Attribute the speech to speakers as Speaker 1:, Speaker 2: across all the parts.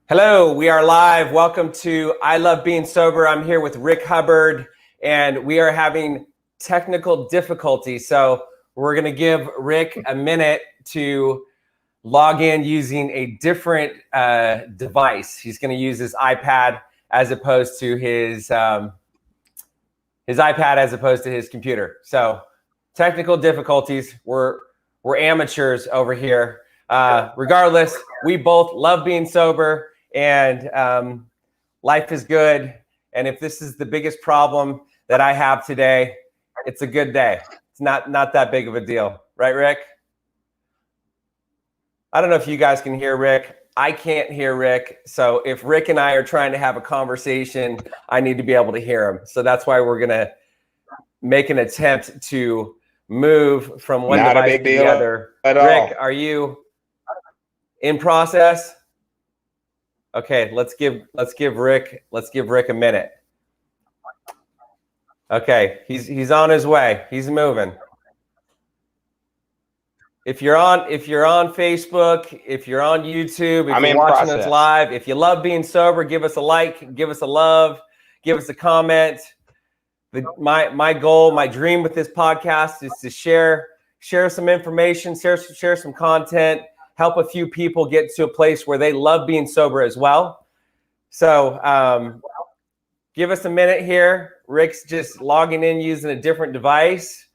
Speaker 1: Hello, we are live. Welcome to I Love Being Sober. I'm here with Rick Hubbard, and we are having technical difficulties. So we're going to give Rick a minute to log in using a different device. He's going to use his iPad as opposed to his iPad as opposed to his computer. So technical difficulties. We're amateurs over here. Regardless, we both love being sober. And life is good. And if this is the biggest problem that I have today, it's a good day. It's not that big of a deal. Right, Rick? I don't know if you guys can hear Rick. I can't hear Rick. So if Rick and I are trying to have a conversation, I need to be able to hear him. So that's why we're going to make an attempt to move from one device to the other. Rick, are you in process? Okay, let's give Rick a minute. Okay, he's on his way. He's moving. If you're on Facebook, if you're on YouTube, if you're watching us live, if you love being sober, give us a like, give us a love, give us a comment. My goal, my dream with this podcast is to share some information, share some content, help a few people get to a place where they love being sober as well. So give us a minute here. Rick's just logging in using a different device.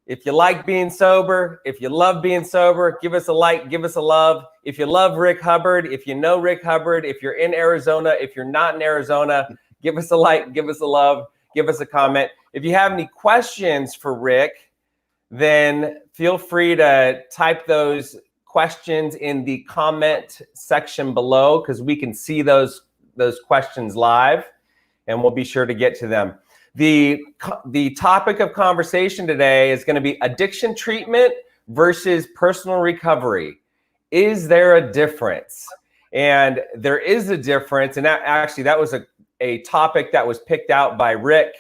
Speaker 1: If you like being sober, if you love being sober, give us a like, give us a love. If you love Rick Hubbard, if you know Rick Hubbard, if you're in Arizona, if you're not in Arizona, give us a like, give us a love, give us a comment. If you have any questions for Rick, then feel free to type those questions in the comment section below, because we can see those questions live, and we'll be sure to get to them. The topic of conversation today is going to be addiction treatment versus personal recovery. Is there a difference? And there is a difference, and that was a topic that was picked out by Rick,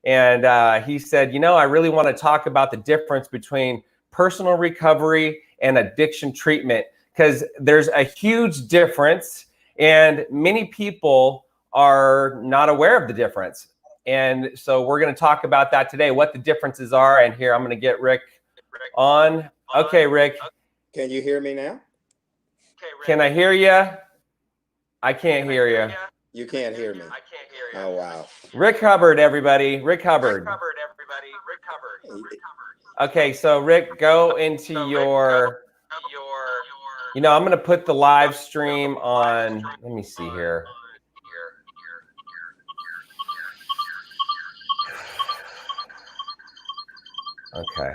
Speaker 1: and he said, I really want to talk about the difference between personal recovery and addiction treatment, because there's a huge difference and many people are not aware of the difference. And so we're going to talk about that today, what the differences are. And here, I'm going to get Rick on. Okay, Rick.
Speaker 2: Can you hear me now?
Speaker 1: Can I hear you? I can't hear you.
Speaker 2: You can't hear me. I can't hear you. Oh, wow.
Speaker 1: Rick Hubbard, everybody. Rick Hubbard. Okay, so Rick, go into your, I'm going to put the live stream on. Let me see here. Okay.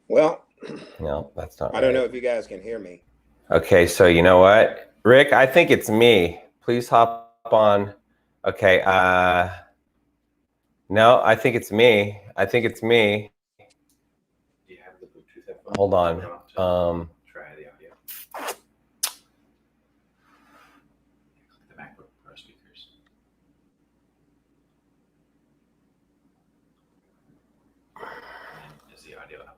Speaker 2: Well,
Speaker 1: no, that's not.
Speaker 2: I don't know if you guys can hear me.
Speaker 1: Okay, so you know what, Rick? I think it's me. Please hop on. Okay. No, I think it's me. I think it's me.
Speaker 3: Do you have the Bluetooth headphones?
Speaker 1: Hold on.
Speaker 3: Try the audio. Click the MacBook Pro speakers. And is the audio up?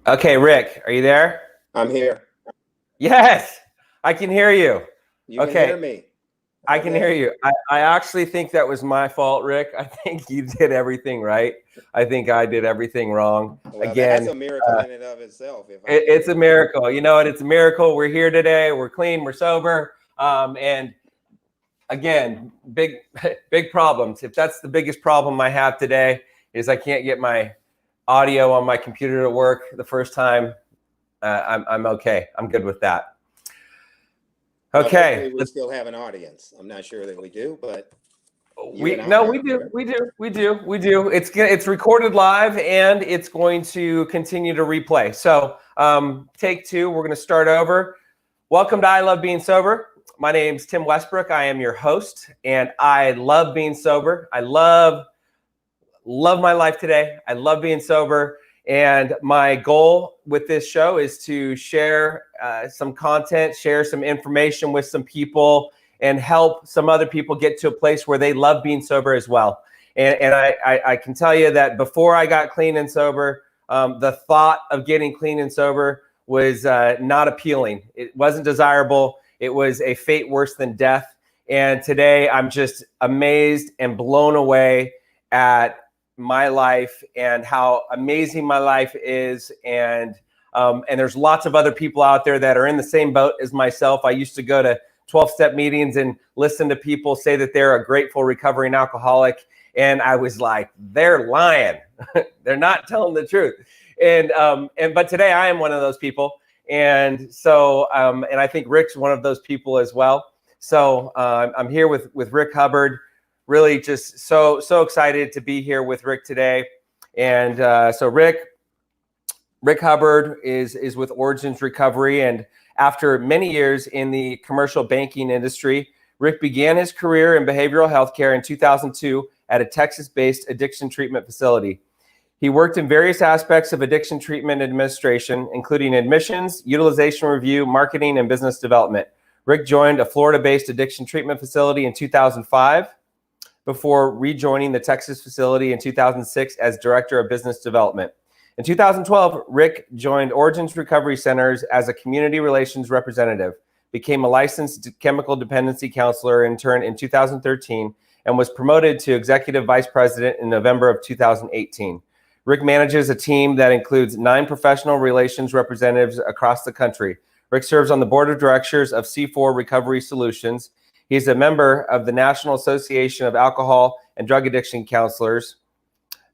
Speaker 1: Okay, Rick, are you there?
Speaker 2: I'm here.
Speaker 1: Yes, I can hear you.
Speaker 2: You can hear me.
Speaker 1: I can hear you. I actually think that was my fault, Rick. I think you did everything right. I think I did everything wrong.
Speaker 2: Well,
Speaker 1: again,
Speaker 2: that's a miracle in and of itself.
Speaker 1: It's a miracle. You know what? It's a miracle. We're here today. We're clean. We're sober. And again, big problems. If that's the biggest problem I have today, is I can't get my audio on my computer to work the first time, I'm okay. I'm good with that. Okay.
Speaker 2: We still have an audience. I'm not sure that we do, but You and I
Speaker 1: we do. It's recorded live and it's going to continue to replay. So take two. We're going to start over. Welcome to I Love Being Sober. My name's Tim Westbrook. I am your host, and I love being sober. I love my life today. I love being sober. And my goal with this show is to share some content, share some information with some people, and help some other people get to a place where they love being sober as well. And I can tell you that before I got clean and sober, the thought of getting clean and sober was not appealing. It wasn't desirable. It was a fate worse than death. And today I'm just amazed and blown away at my life and how amazing my life is. And there's lots of other people out there that are in the same boat as myself. I used to go to 12-step meetings and listen to people say that they're a grateful recovering alcoholic. And I was like, they're lying. They're not telling the truth. But today I am one of those people. And so, and I think Rick's one of those people as well. So I'm here with Rick Hubbard. Really just so excited to be here with Rick today. And so Rick Hubbard is with 𝐒𝐔𝐁𝐒𝐿 Recovery. And after many years in the commercial banking industry, Rick began his career in behavioral health care in 2002 at a Texas-based addiction treatment facility. He worked in various aspects of addiction treatment administration, including admissions, utilization review, marketing, and business development. Rick joined a Florida-based addiction treatment facility in 2005 before rejoining the Texas facility in 2006 as Director of Business Development. In 2012, Rick joined 𝐒𝐔𝐁 Recovery Centers as a community relations representative, became a licensed chemical dependency counselor intern in 2013, and was promoted to Executive Vice President in November of 2018. Rick manages a team that includes 9 professional relations representatives across the country. Rick serves on the board of directors of C4 Recovery Solutions. He's a member of the National Association of Alcohol and Drug Addiction Counselors,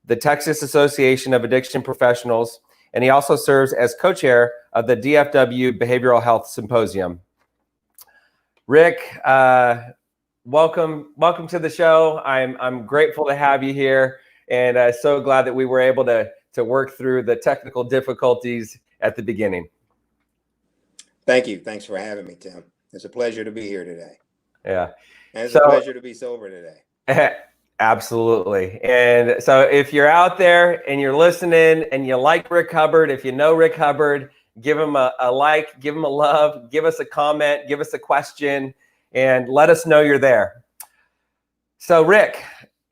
Speaker 1: the Texas Association of Addiction Professionals, and he also serves as co-chair of the DFW Behavioral Health Symposium. Rick, welcome to the show. I'm grateful to have you here, and so glad that we were able to work through the technical difficulties at the beginning.
Speaker 2: Thank you. Thanks for having me, Tim. It's a pleasure to be here today.
Speaker 1: Yeah.
Speaker 2: And it's a pleasure to be sober today.
Speaker 1: Absolutely. And so if you're out there and you're listening and you like Rick Hubbard, if you know Rick Hubbard, give him a like, give him a love, give us a comment, give us a question, and let us know you're there. So Rick,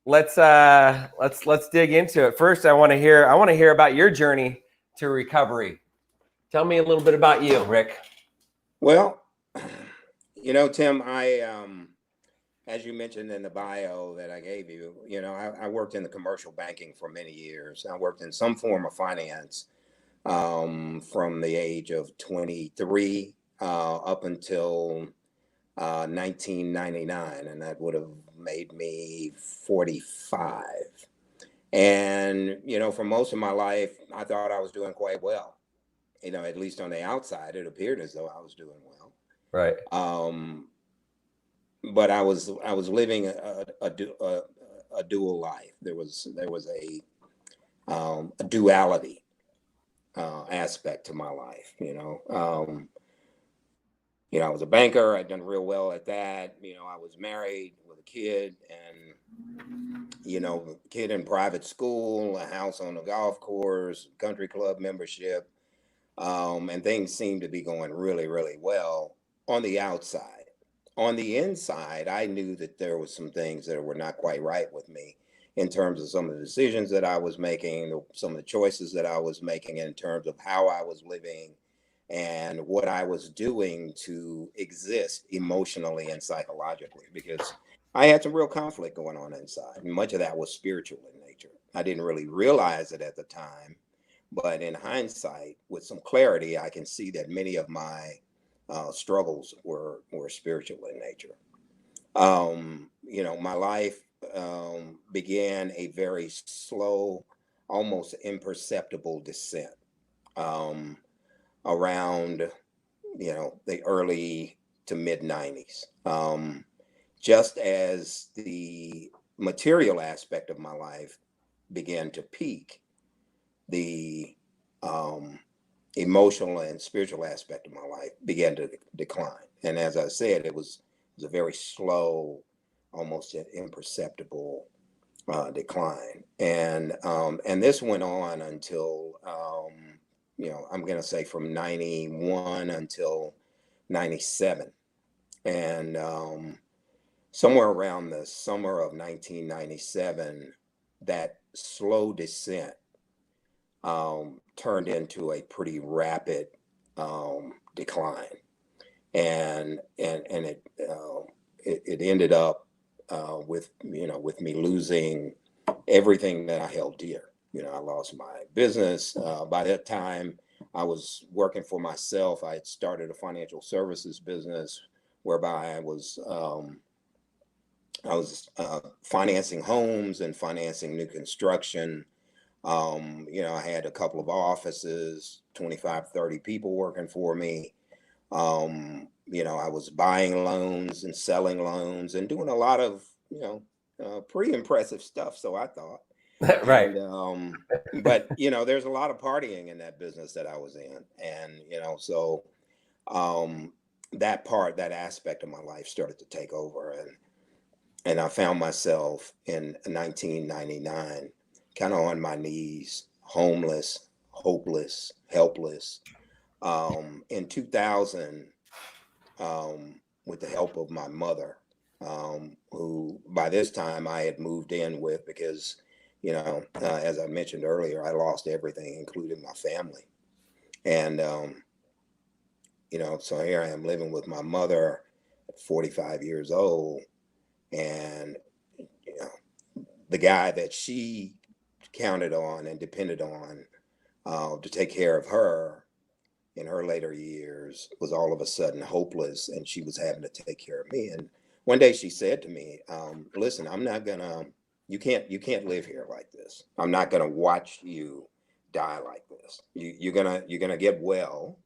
Speaker 1: let's dig into it. First, I want to hear about your journey to recovery. Tell me a little bit about you, Rick.
Speaker 2: Well, you know, Tim, as you mentioned in the bio that I gave you, you know, I worked in the commercial banking for many years. I worked in some form of finance from the age of 23 up until 1999, and that would have made me 45. And, you know, for most of my life, I thought I was doing quite well. You know, at least on the outside, it appeared as though I was doing well.
Speaker 1: Right.
Speaker 2: But I was living a dual life. There was a duality aspect to my life. You know, I was a banker. I'd done real well at that. You know, I was married with a kid, and you know, kid in private school, a house on a golf course, country club membership, and things seemed to be going really, really well on the outside. On the inside, I knew that there was some things that were not quite right with me in terms of some of the decisions that I was making, some of the choices that I was making in terms of how I was living and what I was doing to exist emotionally and psychologically, because I had some real conflict going on inside. And much of that was spiritual in nature. I didn't really realize it at the time, but in hindsight, with some clarity, I can see that many of my struggles were spiritual in nature. You know, my life began a very slow, almost imperceptible descent around, you know, the early to mid 90s. Just as the material aspect of my life began to peak, the emotional and spiritual aspect of my life began to decline. And as I said, it was a very slow, almost imperceptible decline. And this went on until, I'm going to say from 91 until 97. And somewhere around the summer of 1997, that slow descent turned into a pretty rapid decline, and it ended up with me losing everything that I held dear. I lost my business. By that time, I was working for myself. I had started a financial services business whereby I was financing homes and financing new construction. I had a couple of offices, 25, 30 people working for me. I was buying loans and selling loans and doing a lot of, pretty impressive stuff. So I thought,
Speaker 1: right.
Speaker 2: And, but, there's a lot of partying in that business that I was in. And, so that aspect of my life started to take over. And I found myself in 1999 kind of on my knees, homeless, hopeless, helpless. In 2000, with the help of my mother, who by this time I had moved in with because, as I mentioned earlier, I lost everything, including my family. And, so here I am living with my mother at 45 years old. And, the guy that she counted on and depended on to take care of her in her later years was all of a sudden hopeless, and she was having to take care of me. And one day she said to me, listen, you can't live here like this. I'm not gonna watch you die like this. You're gonna get well,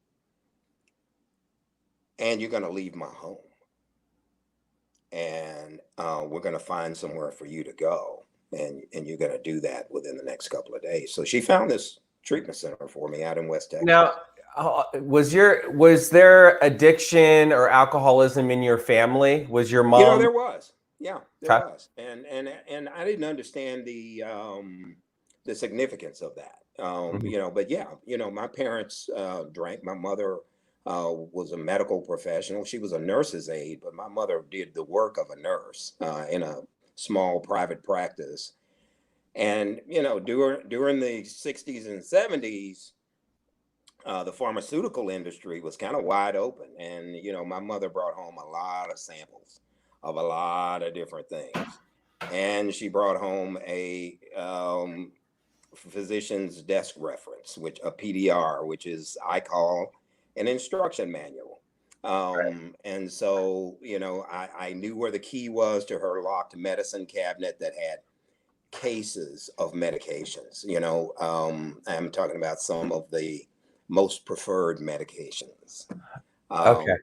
Speaker 2: and you're gonna leave my home, and we're gonna find somewhere for you to go. And you're going to do that within the next couple of days. So she found this treatment center for me out in West Texas.
Speaker 1: Now, was there addiction or alcoholism in your family? Was your mom?
Speaker 2: There was. Yeah, there was. And I didn't understand the significance of that. But yeah, my parents drank. My mother was a medical professional. She was a nurse's aide, but my mother did the work of a nurse in a small private practice. And during the 60s and 70s, the pharmaceutical industry was kind of wide open. And my mother brought home a lot of samples of a lot of different things. And she brought home a physician's desk reference, which a PDR, which is I call an instruction manual. And so, I knew where the key was to her locked medicine cabinet that had cases of medications. I'm talking about some of the most preferred medications.
Speaker 1: Okay.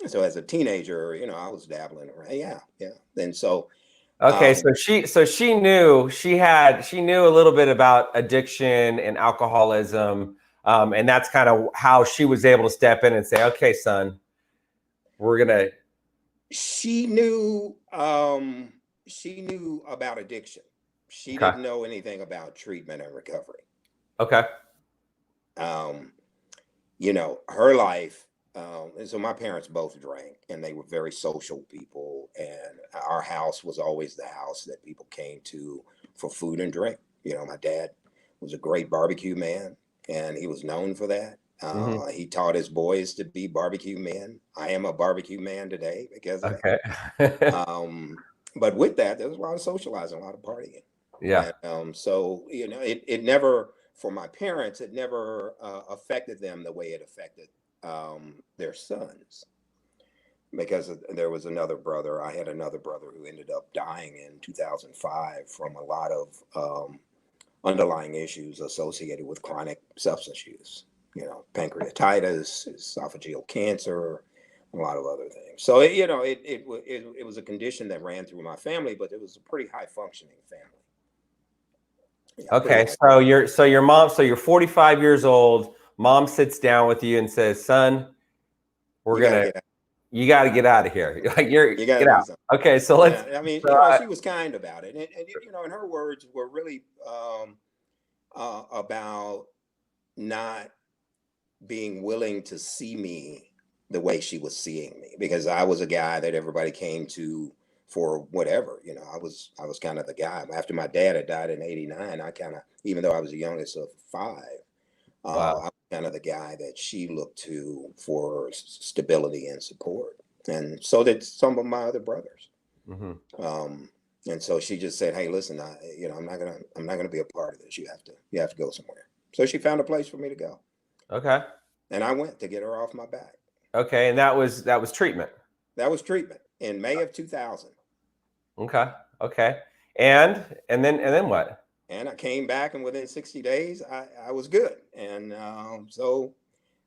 Speaker 2: So as a teenager, I was dabbling around. Yeah. And so.
Speaker 1: Okay, so she knew a little bit about addiction and alcoholism, and that's kind of how she was able to step in and say, "Okay, son, we're gonna."
Speaker 2: She knew about addiction. She didn't know anything about treatment and recovery.
Speaker 1: Okay.
Speaker 2: Her life. And so my parents both drank, and they were very social people, and our house was always the house that people came to for food and drink. My dad was a great barbecue man, and he was known for that. He taught his boys to be barbecue men. I am a barbecue man today because of that. But with that, there was a lot of socializing, a lot of partying.
Speaker 1: Yeah.
Speaker 2: And, so, it never, for my parents, it never affected them the way it affected their sons, because there was another brother. I had another brother who ended up dying in 2005 from a lot of underlying issues associated with chronic substance use. Pancreatitis, esophageal cancer, a lot of other things. So it was a condition that ran through my family, but it was a pretty high functioning family. Yeah,
Speaker 1: okay, so you're 45 years old. Mom sits down with you and says, "Son, you got to get out of here. Like you got to get out." Okay, so let's.
Speaker 2: Yeah, I mean, she was kind about it, and and her words were really about not being willing to see me the way she was seeing me, because I was a guy that everybody came to for whatever. I was kind of the guy. After my dad had died in '89, I kind of, even though I was the youngest of 5, I was kind of the guy that she looked to for stability and support, and so did some of my other brothers. And so she just said, "Hey, listen, I'm not gonna be a part of this. You have to go somewhere." So she found a place for me to go.
Speaker 1: Okay.
Speaker 2: And I went to get her off my back.
Speaker 1: Okay, and that was treatment.
Speaker 2: That was treatment in May of 2000.
Speaker 1: Okay. Okay. And then what?
Speaker 2: And I came back, and within 60 days, I was good. And so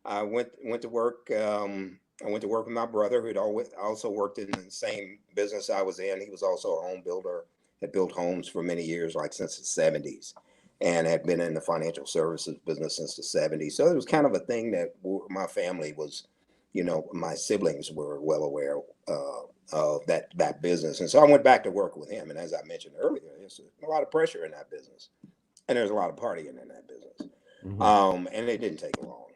Speaker 2: I went to work. I went to work with my brother, who had also worked in the same business I was in. He was also a home builder, had built homes for many years, like since the 70s, and had been in the financial services business since the 70s. So it was kind of a thing that my family was, my siblings were well aware of that business. And so I went back to work with him. And as I mentioned earlier, there's a lot of pressure in that business, and there's a lot of partying in that business. And it didn't take long.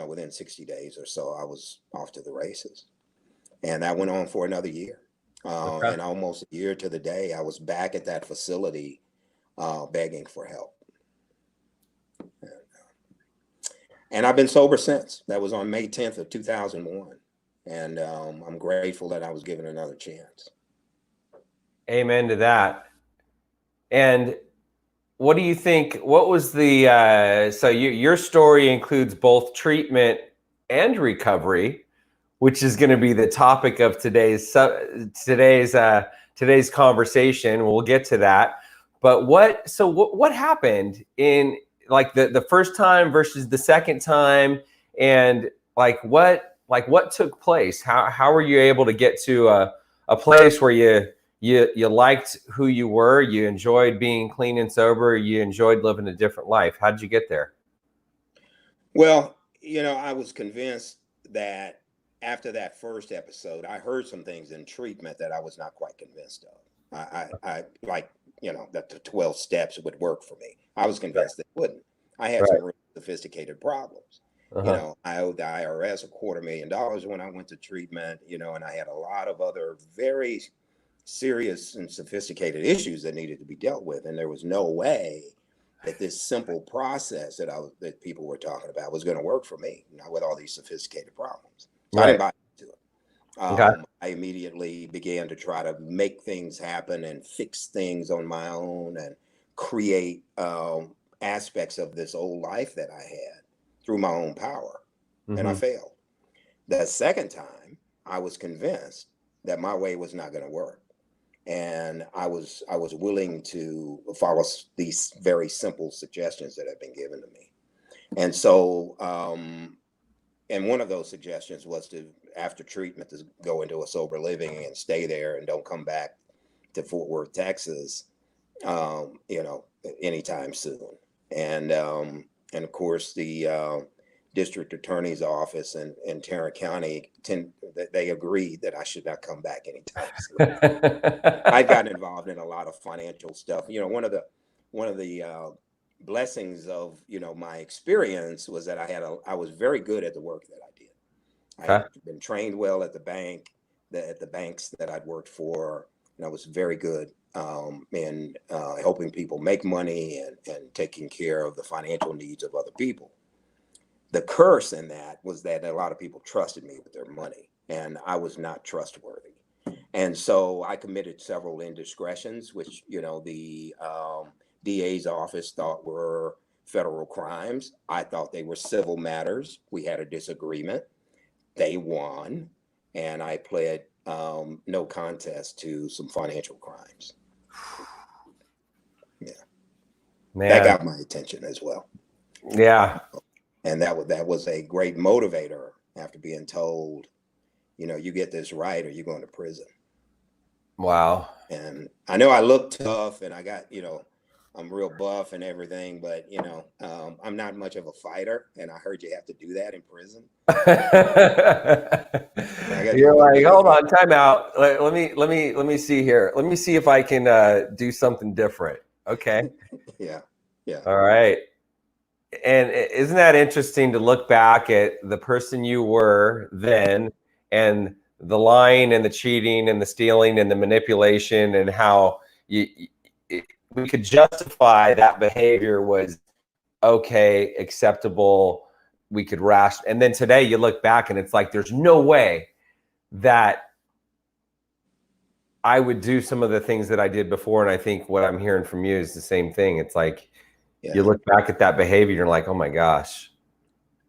Speaker 2: Within 60 days or so, I was off to the races. And that went on for another year. And almost a year to the day, I was back at that facility begging for help. And I've been sober since. That was on May 10th of 2001. And I'm grateful that I was given another chance.
Speaker 1: Amen to that. And what do you think? What was the so your story includes both treatment and recovery, which is going to be the topic of today's conversation. We'll get to that. But what happened in like the first time versus the second time, and what took place? How were you able to get to a place where you liked who you were, you enjoyed being clean and sober, you enjoyed living a different life? How did you get there?
Speaker 2: Well, I was convinced that after that first episode, I heard some things in treatment that I was not quite convinced of. I like, that the 12 steps would work for me. I was convinced they wouldn't. I had some really sophisticated problems. I owed the IRS $250,000 when I went to treatment, and I had a lot of other very serious and sophisticated issues that needed to be dealt with. And there was no way that this simple process that people were talking about was going to work for me, with all these sophisticated problems. So I didn't buy into it. I immediately began to try to make things happen and fix things on my own and create aspects of this old life that I had through my own power. And I failed. The second time, I was convinced that my way was not going to work. And I was willing to follow these very simple suggestions that had been given to me. And so, and one of those suggestions was to, after treatment, to go into a sober living and stay there and don't come back to Fort Worth, Texas, anytime soon. And of course, the district attorney's office in Tarrant County, they agreed that I should not come back anytime soon. I'd gotten involved in a lot of financial stuff. One of the blessings of my experience was that I was very good at the work that I did. I had been trained well at the banks that I'd worked for, and I was very good in helping people make money and taking care of the financial needs of other people. The curse in that was that a lot of people trusted me with their money, and I was not trustworthy. And so I committed several indiscretions, which, the DA's office thought were federal crimes. I thought they were civil matters. We had a disagreement. They won, and I pled no contest to some financial crimes. Yeah. Man. That got my attention as well.
Speaker 1: Yeah.
Speaker 2: And that was a great motivator after being told, you know, you get this right or you're going to prison.
Speaker 1: Wow.
Speaker 2: And I know I look tough and I got, you know, I'm real buff and everything, but you know, I'm not much of a fighter, and I heard you have to do that in prison.
Speaker 1: You're like, hold on, time out. Let me see here. Let me see if I can do something different. Okay.
Speaker 2: Yeah. Yeah.
Speaker 1: All right. And isn't that interesting to look back at the person you were then, and the lying and the cheating and the stealing and the manipulation, and how we could justify that behavior was okay, acceptable, we could ration. And then today you look back and it's like, there's no way that I would do some of the things that I did before. And I think what I'm hearing from you is the same thing. It's like, you look back at that behavior, you're like, oh my gosh.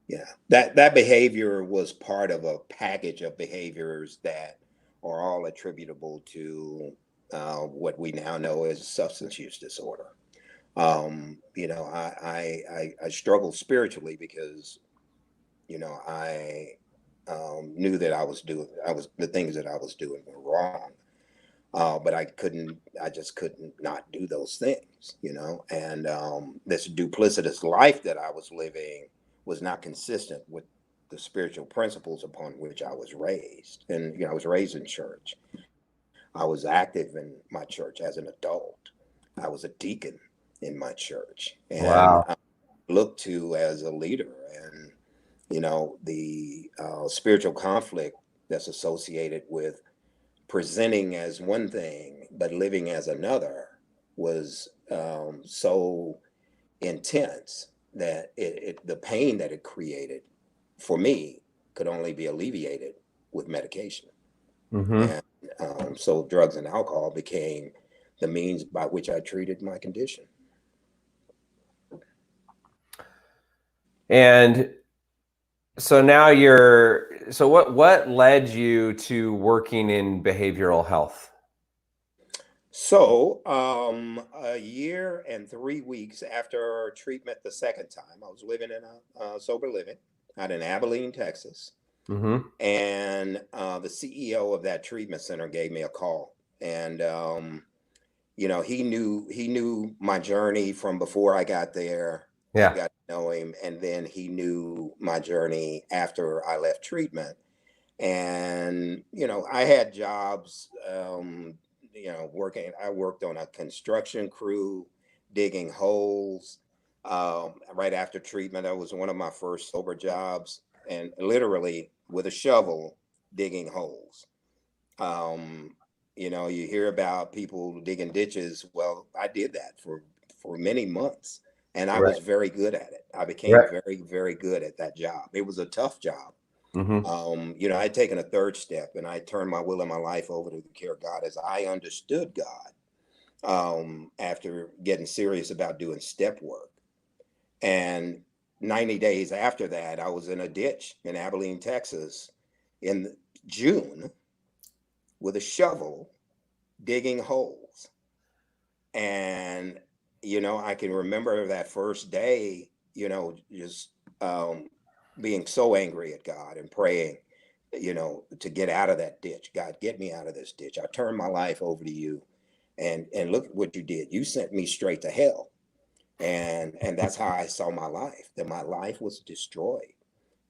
Speaker 2: Yeah, that behavior was part of a package of behaviors that are all attributable to what we now know as substance use disorder. You know, I struggled spiritually because, you know, I knew that the things that I was doing were wrong. But I just couldn't not do those things, you know, and this duplicitous life that I was living was not consistent with the spiritual principles upon which I was raised. And, you know, I was raised in church. I was active in my church as an adult. I was a deacon in my church, and
Speaker 1: wow.
Speaker 2: I looked to as a leader. And, you know, the spiritual conflict that's associated with presenting as one thing but living as another was so intense that the pain that it created for me could only be alleviated with medication. And so drugs and alcohol became the means by which I treated my condition.
Speaker 1: And so now so what led you to working in behavioral health?
Speaker 2: So a year and 3 weeks after treatment the second time, I was living in a sober living out in Abilene, Texas. And the CEO of that treatment center gave me a call. And, you know, he knew my journey from before I got there.
Speaker 1: Yeah.
Speaker 2: I got to know him. And then he knew my journey after I left treatment. And, you know, I had jobs, you know, I worked on a construction crew, digging holes. Right after treatment, that was one of my first sober jobs, and literally with a shovel digging holes. You know, you hear about people digging ditches. Well, I did that for many months, and I was very good at it. I became very, very good at that job. It was a tough job. You know, I'd taken a third step, and I turned my will and my life over to the care of God as I understood God, after getting serious about doing step work. And 90 days after that, I was in a ditch in Abilene, Texas in June with a shovel digging holes. And, you know, I can remember that first day, you know, just being so angry at God and praying, you know, to get out of that ditch. God, get me out of this ditch. I turned my life over to you, and look at what you did. You sent me straight to hell. And that's how I saw my life, that my life was destroyed.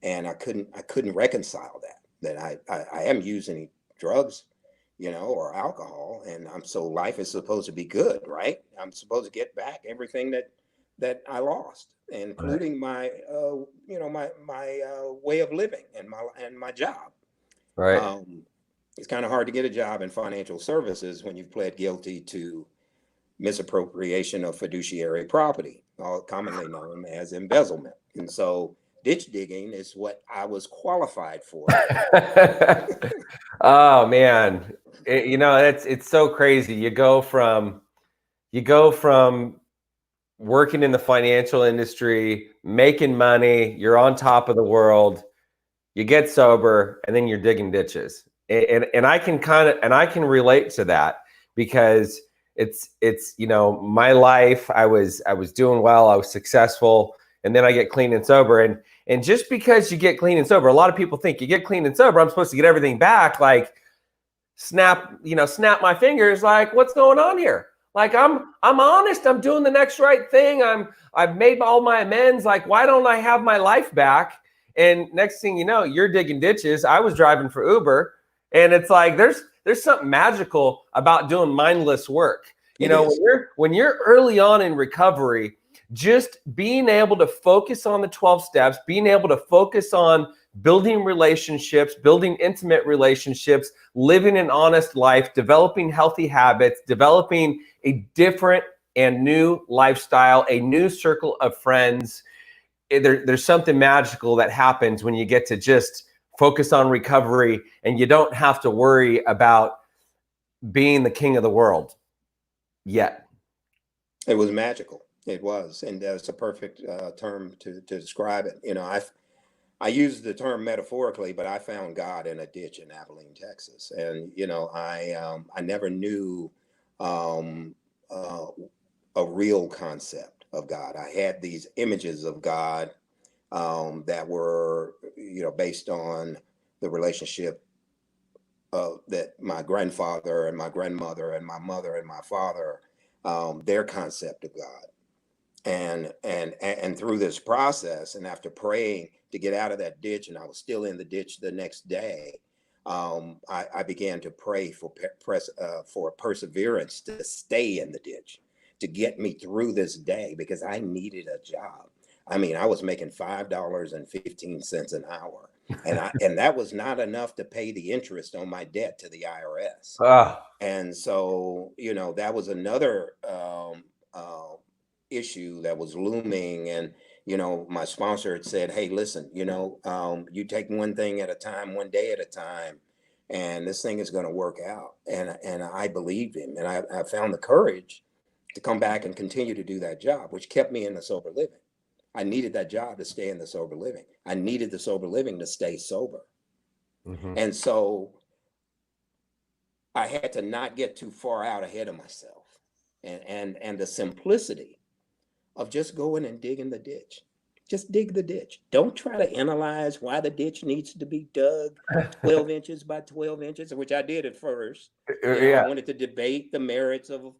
Speaker 2: And I couldn't reconcile that I am using drugs, you know, or alcohol. And so life is supposed to be good, right? I'm supposed to get back everything that I lost, including my, you know, my way of living and my job.
Speaker 1: Right.
Speaker 2: It's kind of hard to get a job in financial services when you've pled guilty to misappropriation of fiduciary property, commonly known as embezzlement. And so ditch digging is what I was qualified for.
Speaker 1: Oh man, you know, it's so crazy. You go from working in the financial industry, making money, you're on top of the world, you get sober, and then you're digging ditches. And I can relate to that, because it's, you know, my life, I was doing well, I was successful, and then I get clean and sober. And just because you get clean and sober, a lot of people think you get clean and sober, I'm supposed to get everything back, like snap my fingers, like what's going on here? Like I'm honest, I'm doing the next right thing. I've made all my amends. Like, why don't I have my life back? And next thing you know, you're digging ditches. I was driving for Uber, and it's like there's something magical about doing mindless work. You know, when you're early on in recovery, just being able to focus on the 12 steps, being able to focus on building relationships, building intimate relationships, living an honest life, developing healthy habits, developing a different and new lifestyle, a new circle of friends. There's something magical that happens when you get to just focus on recovery, and you don't have to worry about being the king of the world yet.
Speaker 2: It was magical. It was, and that's a perfect term to describe it. You know, I use the term metaphorically, but I found God in a ditch in Abilene, Texas, and you know, I never knew a real concept of God. I had these images of God that were, you know, based on the relationship that my grandfather and my grandmother and my mother and my father, their concept of God. And through this process, and after praying to get out of that ditch, and I was still in the ditch the next day, I began to pray for perseverance to stay in the ditch, to get me through this day, because I needed a job. I mean, I was making $5.15 an hour, and that was not enough to pay the interest on my debt to the IRS. And so, you know, that was another issue that was looming. And you know, my sponsor had said, hey, listen, you know, you take one thing at a time, one day at a time, and this thing is going to work out. And I believed him, and I found the courage to come back and continue to do that job, which kept me in the sober living. I needed that job to stay in the sober living. I needed the sober living to stay sober. Mm-hmm. And so I had to not get too far out ahead of myself, and the simplicity of just going and digging the ditch. Just dig the ditch. Don't try to analyze why the ditch needs to be dug 12 inches by 12 inches, which I did at first. I wanted to debate the merits of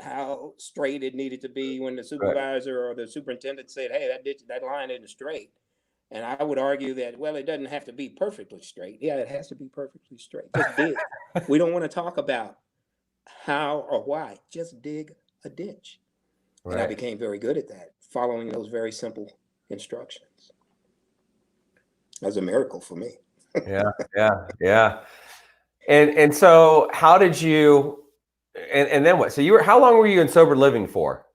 Speaker 2: how straight it needed to be when the supervisor or the superintendent said, hey, that line isn't straight. And I would argue that, well, it doesn't have to be perfectly straight. Yeah, it has to be perfectly straight. Just dig. We don't want to talk about how or why. Just dig a ditch. Right. And I became very good at that, following those very simple instructions. That was a miracle for me.
Speaker 1: Yeah. And so how did you, and then what? So how long were you in sober living for?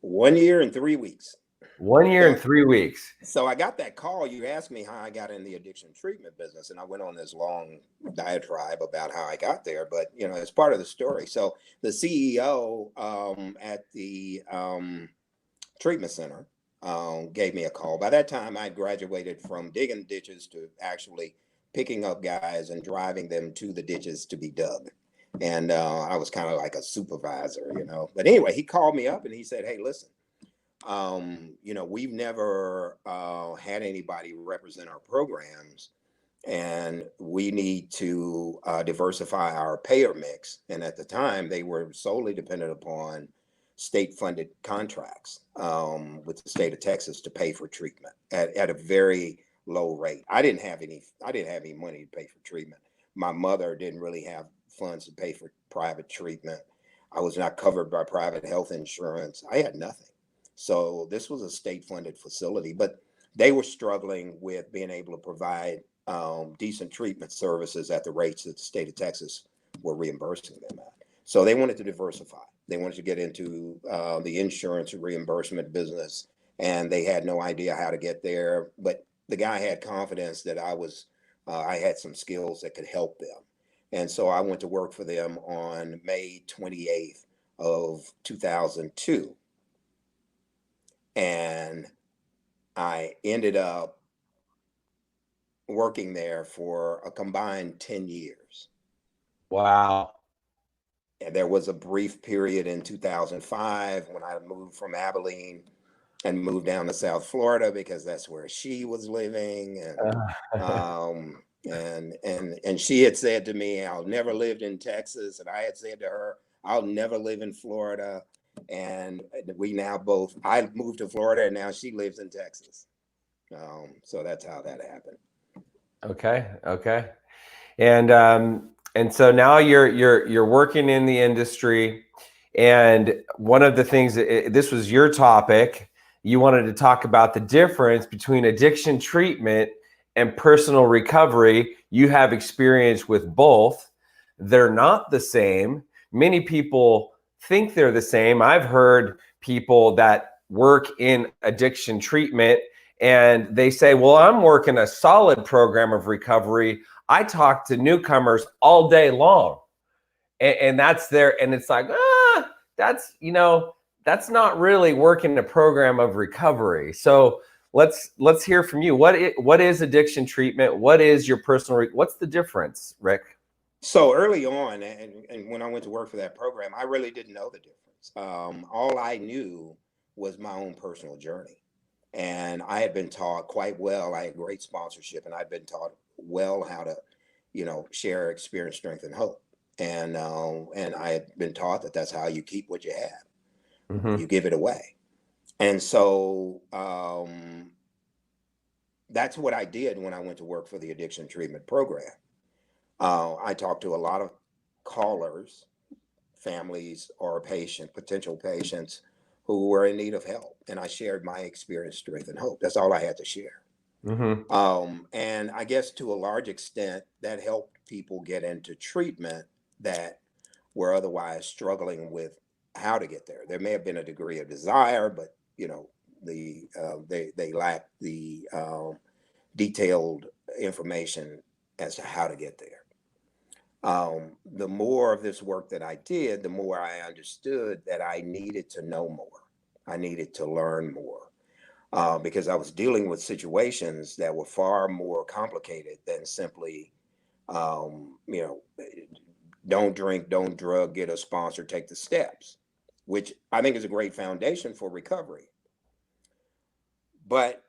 Speaker 2: 1 year and 3 weeks.
Speaker 1: 1 year and 3 weeks.
Speaker 2: So I got that call. You asked me how I got in the addiction treatment business, and I went on this long diatribe about how I got there, but you know, it's part of the story. So the CEO at the treatment center gave me a call. By that time, I graduated from digging ditches to actually picking up guys and driving them to the ditches to be dug. And I was kind of like a supervisor, you know. But anyway, he called me up and he said, hey, listen, you know, we've never had anybody represent our programs, and we need to diversify our payer mix. And at the time, they were solely dependent upon state-funded contracts with the state of Texas to pay for treatment at a very low rate. I didn't have any money to pay for treatment. My mother didn't really have funds to pay for private treatment. I was not covered by private health insurance. I had nothing. So this was a state-funded facility, but they were struggling with being able to provide decent treatment services at the rates that the state of Texas were reimbursing them at. So they wanted to diversify. They wanted to get into the insurance reimbursement business, and they had no idea how to get there. But the guy had confidence that I had some skills that could help them. And so I went to work for them on May 28th of 2002. And I ended up working there for a combined 10 years.
Speaker 1: Wow.
Speaker 2: And there was a brief period in 2005 when I moved from Abilene and moved down to South Florida because that's where she was living. And she had said to me, I'll never lived in Texas. And I had said to her, I'll never live in Florida. And we now both, I moved to Florida and now she lives in Texas. So that's how that happened.
Speaker 1: Okay. And so now you're working in the industry, and one of the things this was your topic, you wanted to talk about the difference between addiction treatment and personal recovery. You have experience with both. They're not the same. Many people think they're the same. I've heard people that work in addiction treatment and they say, well, I'm working a solid program of recovery. I talk to newcomers all day long. And that's there. And it's like, that's, that's not really working a program of recovery. So let's hear from you. What is addiction treatment? What is your personal, what's the difference, Rick?
Speaker 2: So early on, and when I went to work for that program, I really didn't know the difference. All I knew was my own personal journey. And I had been taught quite well. I had great sponsorship, and I'd been taught well how to, share experience, strength, and hope. And I had been taught that that's how you keep what you have. Mm-hmm. You give it away. And so that's what I did when I went to work for the addiction treatment program. I talked to a lot of callers, families, or potential patients who were in need of help. And I shared my experience, strength, and hope. That's all I had to share. Mm-hmm. And I guess to a large extent, that helped people get into treatment that were otherwise struggling with how to get there. There may have been a degree of desire, but they lacked the detailed information as to how to get there. The more of this work that I did, the more I understood that I needed to know more. I needed to learn more because I was dealing with situations that were far more complicated than simply, don't drink, don't drug, get a sponsor, take the steps, which I think is a great foundation for recovery. But,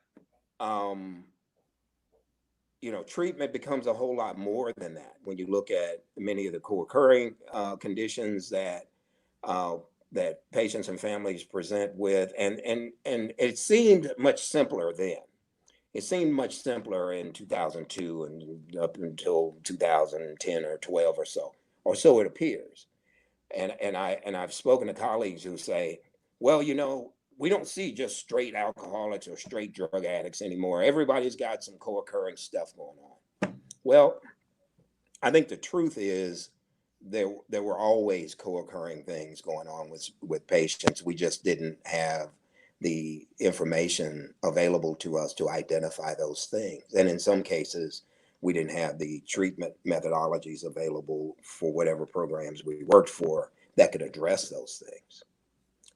Speaker 2: treatment becomes a whole lot more than that. When you look at many of the co-occurring conditions that patients and families present with, and it seemed much simpler then. It seemed much simpler in 2002 and up until 2010 or 12 or so it appears. And I've spoken to colleagues who say, well, we don't see just straight alcoholics or straight drug addicts anymore. Everybody's got some co-occurring stuff going on. Well, I think the truth is there were always co-occurring things going on with patients. We just didn't have the information available to us to identify those things. And in some cases, we didn't have the treatment methodologies available for whatever programs we worked for that could address those things,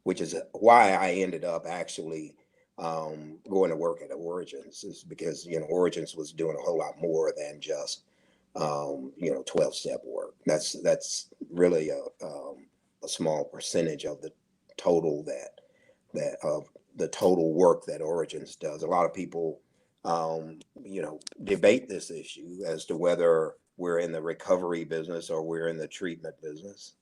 Speaker 2: which is why I ended up actually going to work at Origins, is because, Origins was doing a whole lot more than just, 12-step work. That's really a small percentage of the total of the total work that Origins does. A lot of people, debate this issue as to whether we're in the recovery business or we're in the treatment business.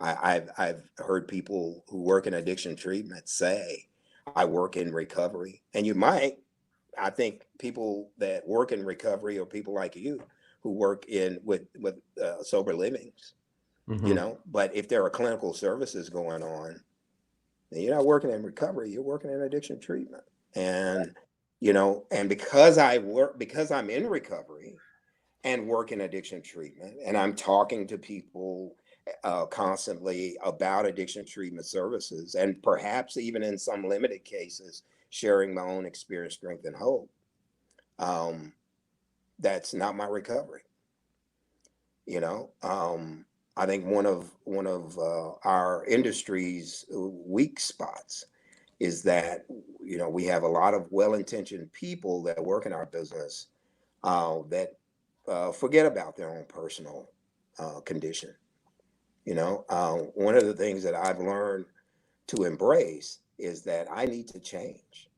Speaker 2: I've heard people who work in addiction treatment say, I work in recovery. And you might. I think people that work in recovery are people like you who work with sober livings, mm-hmm. But if there are clinical services going on, then you're not working in recovery, you're working in addiction treatment. And, and because I'm in recovery and work in addiction treatment, and I'm talking to people constantly about addiction treatment services, and perhaps even in some limited cases, sharing my own experience, strength, and hope. That's not my recovery. I think one of our industry's weak spots is that, we have a lot of well-intentioned people that work in our business that forget about their own personal condition. One of the things that I've learned to embrace is that I need to change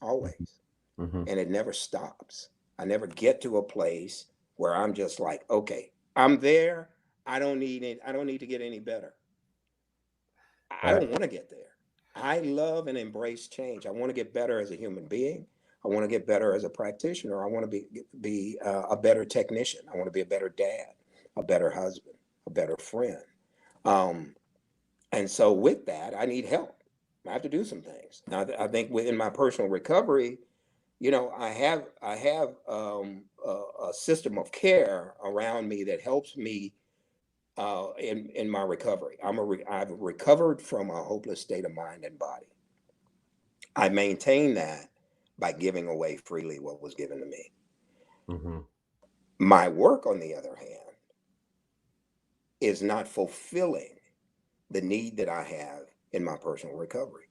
Speaker 2: always.
Speaker 1: Mm-hmm.
Speaker 2: And it never stops. I never get to a place where I'm just like, okay, I'm there. I don't need it. I don't need to get any better. I don't want to get there. I love and embrace change. I want to get better as a human being. I want to get better as a practitioner. I want to be a better technician. I want to be a better dad, a better husband, a better friend. And so with that, I need help. I have to do some things. Now, I think within my personal recovery, you know, I have a system of care around me that helps me in my recovery. I've recovered from a hopeless state of mind and body. I maintain that by giving away freely what was given to me.
Speaker 1: Mm-hmm.
Speaker 2: My work, on the other hand, is not fulfilling the need that I have in my personal recovery.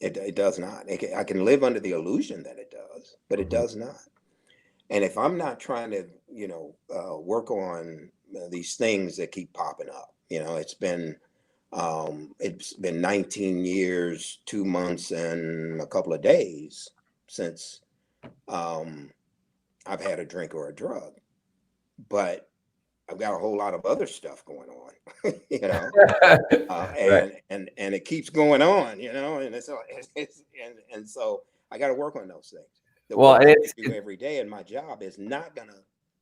Speaker 2: It does not. I can live under the illusion that it does, but it does not. And if I'm not trying to, you know, work on these things that keep popping up, you know, it's been 19 years, 2 months, and a couple of days since I've had a drink or a drug, but I've got a whole lot of other stuff going on, you know, and it keeps going on, you know, and and so I got to work on those things. The work that I do every day in my job is not going to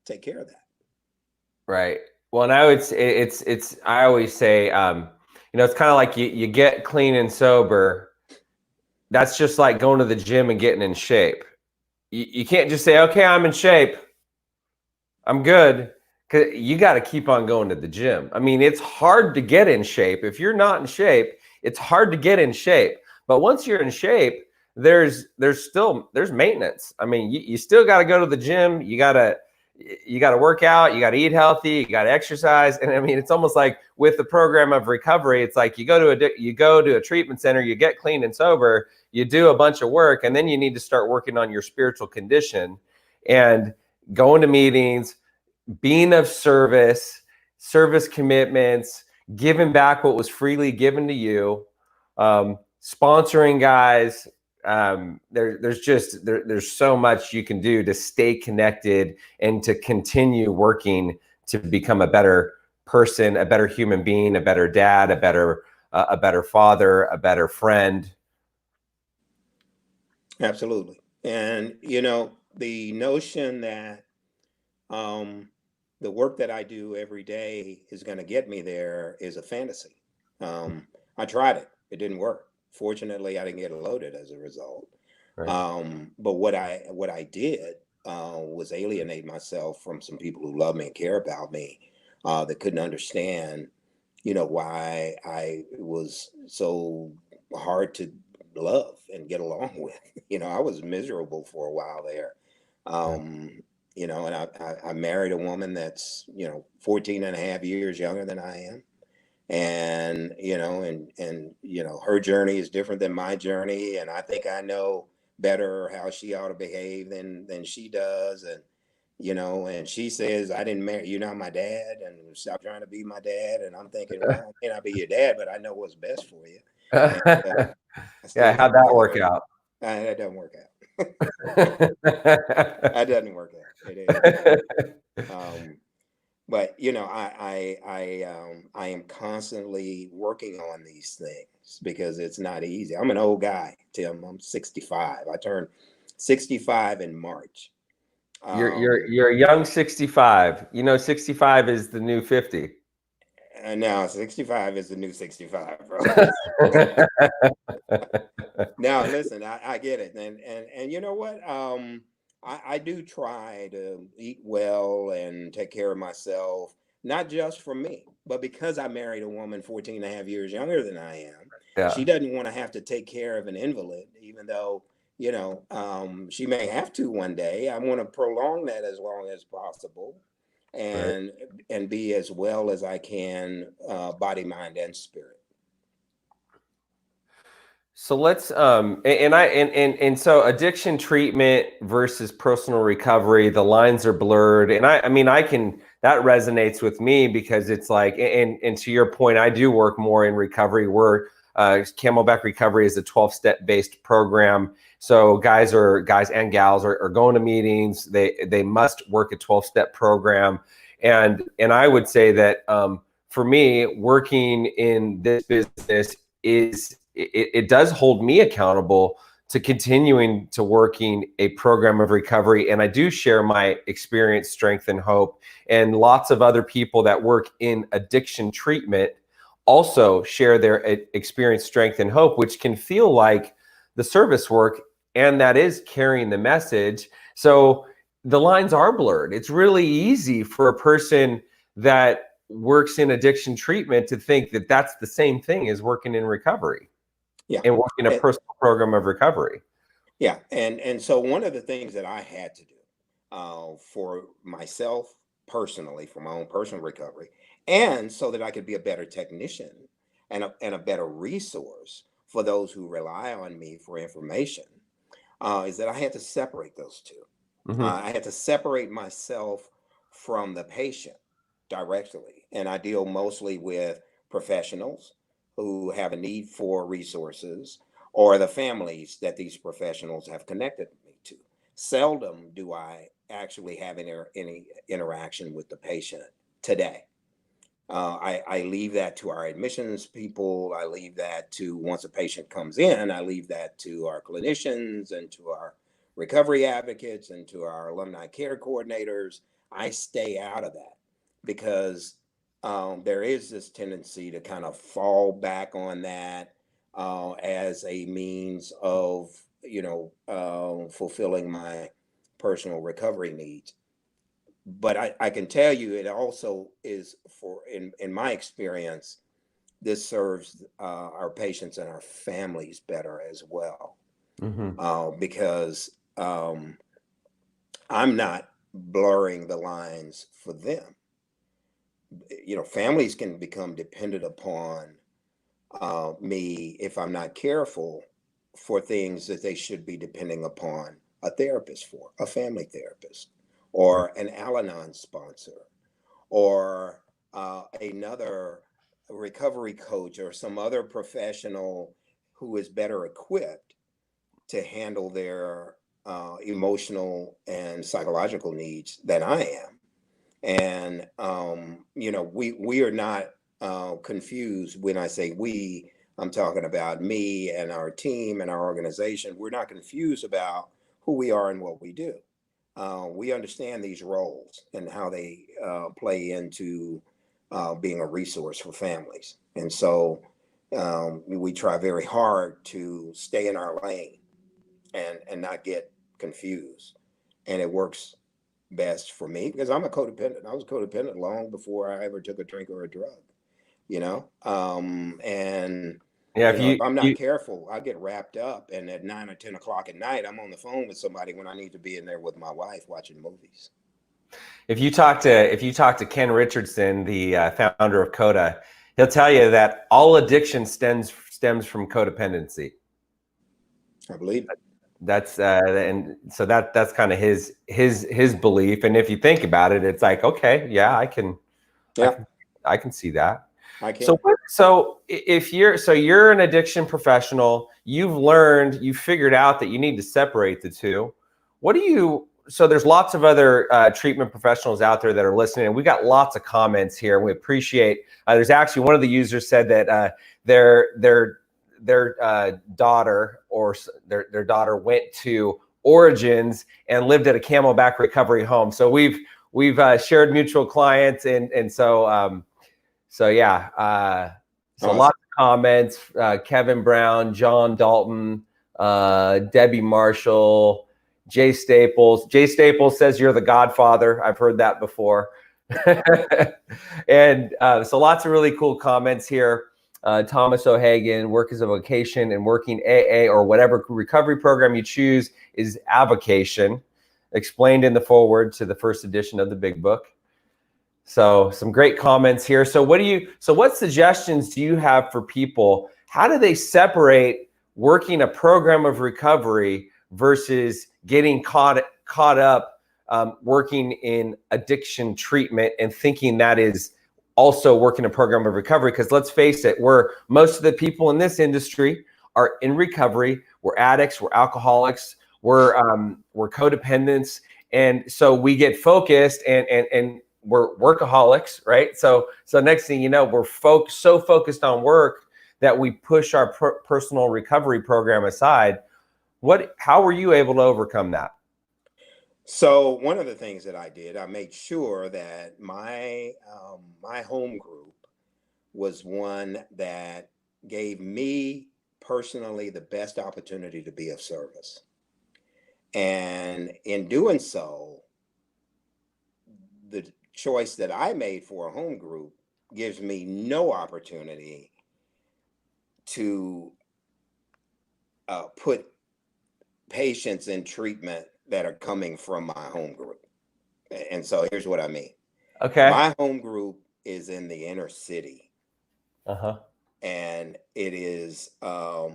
Speaker 2: take care of that.
Speaker 1: Right. Well, and I would say I always say, you know, it's kind of like you get clean and sober. That's just like going to the gym and getting in shape. You can't just say, okay, I'm in shape, I'm good. Cause you got to keep on going to the gym. I mean, it's hard to get in shape. If you're not in shape, it's hard to get in shape. But once you're in shape, there's maintenance. I mean, you still got to go to the gym. You got to work out. You got to eat healthy. You got to exercise. And I mean, it's almost like with the program of recovery, it's like you go to a treatment center, you get clean and sober, you do a bunch of work, and then you need to start working on your spiritual condition and going to meetings, being of service commitments, giving back what was freely given to you, sponsoring guys. There's so much you can do to stay connected and to continue working to become a better person, a better human being, a better dad, a better father, a better friend.
Speaker 2: Absolutely. And, you know, the notion that the work that I do every day is going to get me there is a fantasy. I tried it. It didn't work. Fortunately, I didn't get loaded as a result. Right. But what I did was alienate myself from some people who love me and care about me, that couldn't understand, you know, why I was so hard to love and get along with. You know, I was miserable for a while there. You know, and I married a woman that's, you know, 14 and a half years younger than I am. And, you know, and, you know, her journey is different than my journey. And I think I know better how she ought to behave than she does. And, you know, and she says, I didn't marry, you're not my dad, and stop trying to be my dad. And I'm thinking, well, I may not be your dad, but I know what's best for you. And,
Speaker 1: yeah, how'd that work out?
Speaker 2: That doesn't work out. That doesn't work out. But you know, I am constantly working on these things because it's not easy. I'm an old guy, Tim. I'm 65. I turned 65 in March.
Speaker 1: You're a young 65. You know, 65 is the new 50.
Speaker 2: And now 65 is the new 65, bro. Now, listen, I get it. And you know what? I do try to eat well and take care of myself, not just for me, but because I married a woman 14 and a half years younger than I am. Yeah. She doesn't want to have to take care of an invalid, even though, you know, she may have to one day. I want to prolong that as long as possible. And be as well as I can, body, mind, and spirit.
Speaker 1: So let's and so addiction treatment versus personal recovery, the lines are blurred. And I mean, that resonates with me because it's like, and to your point, I do work more in recovery where Camelback Recovery is a 12-step based program. So guys and gals are going to meetings. They must work a 12-step program. And I would say that for me, working in this business it does hold me accountable to continuing to working a program of recovery. And I do share my experience, strength, and hope. And lots of other people that work in addiction treatment also share their experience, strength, and hope, which can feel like the service work, and that is carrying the message. So the lines are blurred. It's really easy for a person that works in addiction treatment to think that that's the same thing as working in recovery.
Speaker 2: Yeah.
Speaker 1: And working a personal program of recovery.
Speaker 2: Yeah. And so one of the things that I had to do for myself personally, for my own personal recovery, and so that I could be a better technician and a better resource for those who rely on me for information, is that I had to separate those two.
Speaker 1: Mm-hmm.
Speaker 2: I had to separate myself from the patient directly. And I deal mostly with professionals who have a need for resources, or the families that these professionals have connected me to. Seldom do I actually have any interaction with the patient today. I leave that to our admissions people. I leave that to, once a patient comes in, I leave that to our clinicians and to our recovery advocates and to our alumni care coordinators. I stay out of that because there is this tendency to kind of fall back on that as a means of, fulfilling my personal recovery needs. But I can tell you, it also is in my experience, this serves our patients and our families better as well.
Speaker 1: Mm-hmm.
Speaker 2: Because I'm not blurring the lines for them. Families can become dependent upon me if I'm not careful for things that they should be depending upon a therapist for, a family therapist, or an Al-Anon sponsor, or another recovery coach, or some other professional who is better equipped to handle their emotional and psychological needs than I am. And, we are not confused. When I say we, I'm talking about me and our team and our organization. We're not confused about who we are and what we do. We understand these roles and how they play into being a resource for families. And so we try very hard to stay in our lane and not get confused. And it works best for me because I'm a codependent. I was codependent long before I ever took a drink or a drug, and
Speaker 1: yeah,
Speaker 2: if I'm not careful, I get wrapped up, and at 9 or 10 o'clock at night, I'm on the phone with somebody when I need to be in there with my wife watching movies.
Speaker 1: If you talk to Ken Richardson, the founder of CODA, he'll tell you that all addiction stems from codependency.
Speaker 2: I believe it.
Speaker 1: That's and so that's kind of his belief. And if you think about it, it's like, okay, yeah, I can see that.
Speaker 2: I can.
Speaker 1: So if you're an addiction professional, you figured out that you need to separate the two. So there's lots of other treatment professionals out there that are listening, and we got lots of comments here. We appreciate. There's actually one of the users said that their daughter went to Origins and lived at a Camelback Recovery home. So we've shared mutual clients, and so yeah. Awesome. Lots of comments. Kevin Brown, John Dalton, Debbie Marshall, Jay Staples. Jay Staples says you're the Godfather. I've heard that before. And so lots of really cool comments here. Thomas O'Hagan, work as a vocation, and working AA or whatever recovery program you choose is avocation, explained in the foreword to the first edition of the Big Book. So some great comments here. So what suggestions do you have for people? How do they separate working a program of recovery versus getting caught up working in addiction treatment and thinking that is also work in a program of recovery, because let's face it, most of the people in this industry are in recovery. We're addicts, we're alcoholics, we're codependents. And so we get focused and we're workaholics, right? So next thing you know, we're so focused on work that we push our personal recovery program aside. How were you able to overcome that?
Speaker 2: So one of the things that I did, I made sure that my home group was one that gave me personally the best opportunity to be of service. And in doing so, the choice that I made for a home group gives me no opportunity to put patients in treatment that are coming from my home group. And so here's what I mean.
Speaker 1: Okay.
Speaker 2: My home group is in the inner city.
Speaker 1: Uh-huh.
Speaker 2: And it is a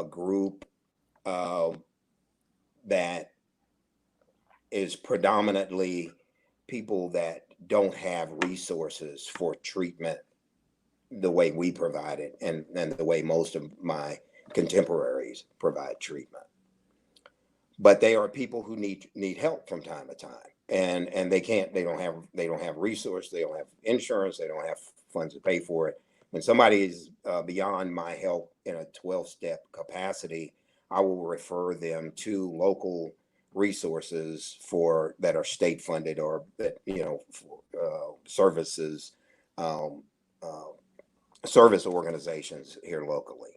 Speaker 2: group that is predominantly people that don't have resources for treatment the way we provide it, and the way most of my contemporaries provide treatment. But they are people who need help from time to time, and they don't have resources, they don't have insurance, they don't have funds to pay for it. When somebody is beyond my help in a 12-step capacity, I will refer them to local resources that are state funded, or that, services, service organizations here locally.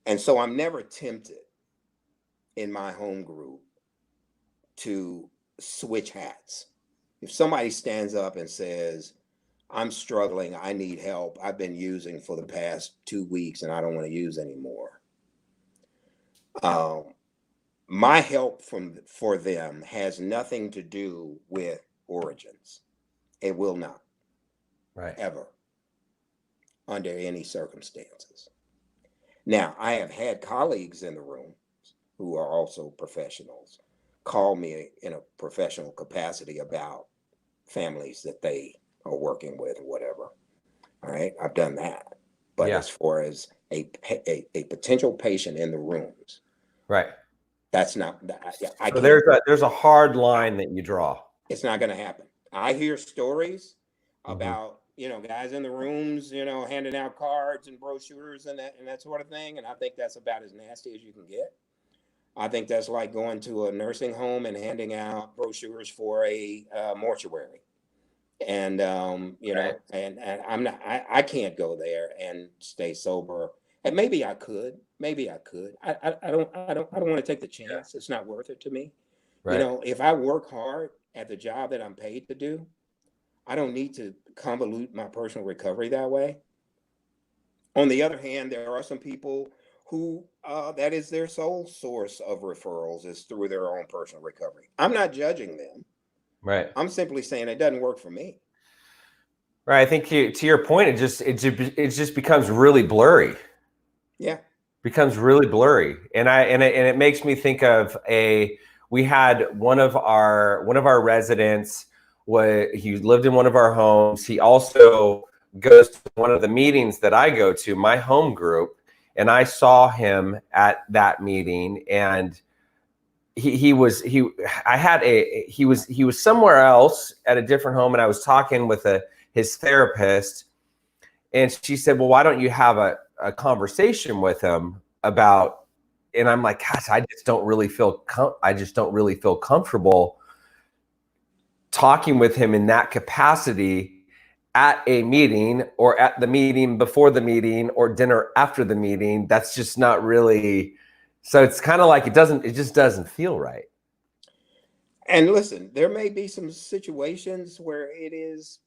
Speaker 2: And so I'm never tempted in my home group to switch hats. If somebody stands up and says, I'm struggling, I need help, I've been using for the past 2 weeks and I don't want to use anymore, my help for them has nothing to do with origins. It will not.
Speaker 1: Right.
Speaker 2: Ever. Under any circumstances. Now, I have had colleagues in the room who are also professionals call me in a professional capacity about families that they are working with or whatever. All right, I've done that. But as far as a potential patient in the rooms,
Speaker 1: right,
Speaker 2: that's not.
Speaker 1: So there's a hard line that you draw.
Speaker 2: It's not going to happen. I hear stories about guys in the rooms, handing out cards and brochures and that sort of thing, and I think that's about as nasty as you can get. I think that's like going to a nursing home and handing out brochures for a mortuary. And
Speaker 1: right.
Speaker 2: and I can't go there and stay sober. And maybe I could. I don't want to take the chance. It's not worth it to me.
Speaker 1: Right.
Speaker 2: If I work hard at the job that I'm paid to do, I don't need to convolute my personal recovery that way. On the other hand, there are some people who that is their sole source of referrals, is through their own personal recovery. I'm not judging them.
Speaker 1: Right.
Speaker 2: I'm simply saying it doesn't work for me.
Speaker 1: Right. I think to your point, it just becomes really blurry.
Speaker 2: Yeah.
Speaker 1: Becomes really blurry. And it makes me think of we had one of our residents, he lived in one of our homes. He also goes to one of the meetings that I go to, my home group, and I saw him at that meeting, and he was somewhere else at a different home, and I was talking with his therapist, and she said, well, why don't you have a conversation with him about, and I'm like, gosh, I just don't really feel comfortable talking with him in that capacity at a meeting, or at the meeting before the meeting, or dinner after the meeting. That's just not really, so it's kind of like it just doesn't feel right.
Speaker 2: And listen, there may be some situations where it is,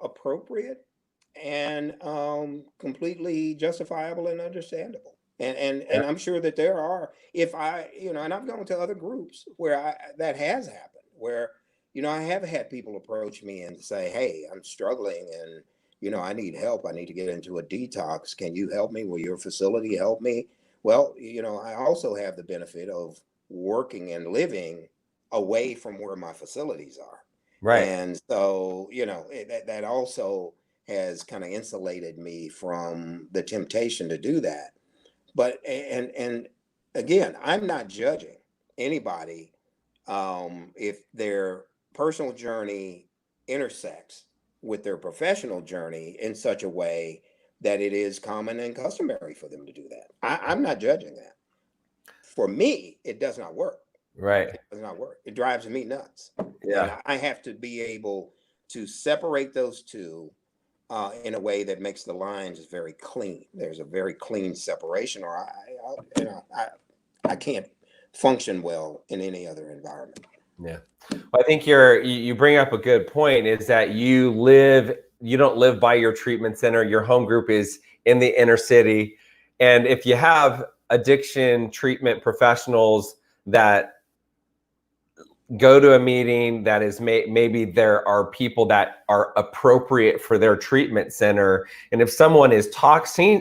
Speaker 2: appropriate and completely justifiable and understandable. And I'm sure that there are, and I've gone to other groups where that has happened, where I have had people approach me and say, hey, I'm struggling and, I need help. I need to get into a detox. Can you help me? Will your facility help me? Well, I also have the benefit of working and living away from where my facilities are.
Speaker 1: Right.
Speaker 2: And so, that also has kind of insulated me from the temptation to do that. But, and again, I'm not judging anybody if their personal journey intersects with their professional journey in such a way that it is common and customary for them to do that. I'm not judging that. For me, it does not work.
Speaker 1: Right.
Speaker 2: It does not work. It drives me nuts.
Speaker 1: Yeah.
Speaker 2: And I have to be able to separate those two in a way that makes the lines very clean. There's a very clean separation, or I can't function well in any other environment.
Speaker 1: Yeah. Well, I think you bring up a good point, is that you don't live by your treatment center. Your home group is in the inner city. And if you have addiction treatment professionals that go to a meeting that is maybe there are people that are appropriate for their treatment center. And if someone is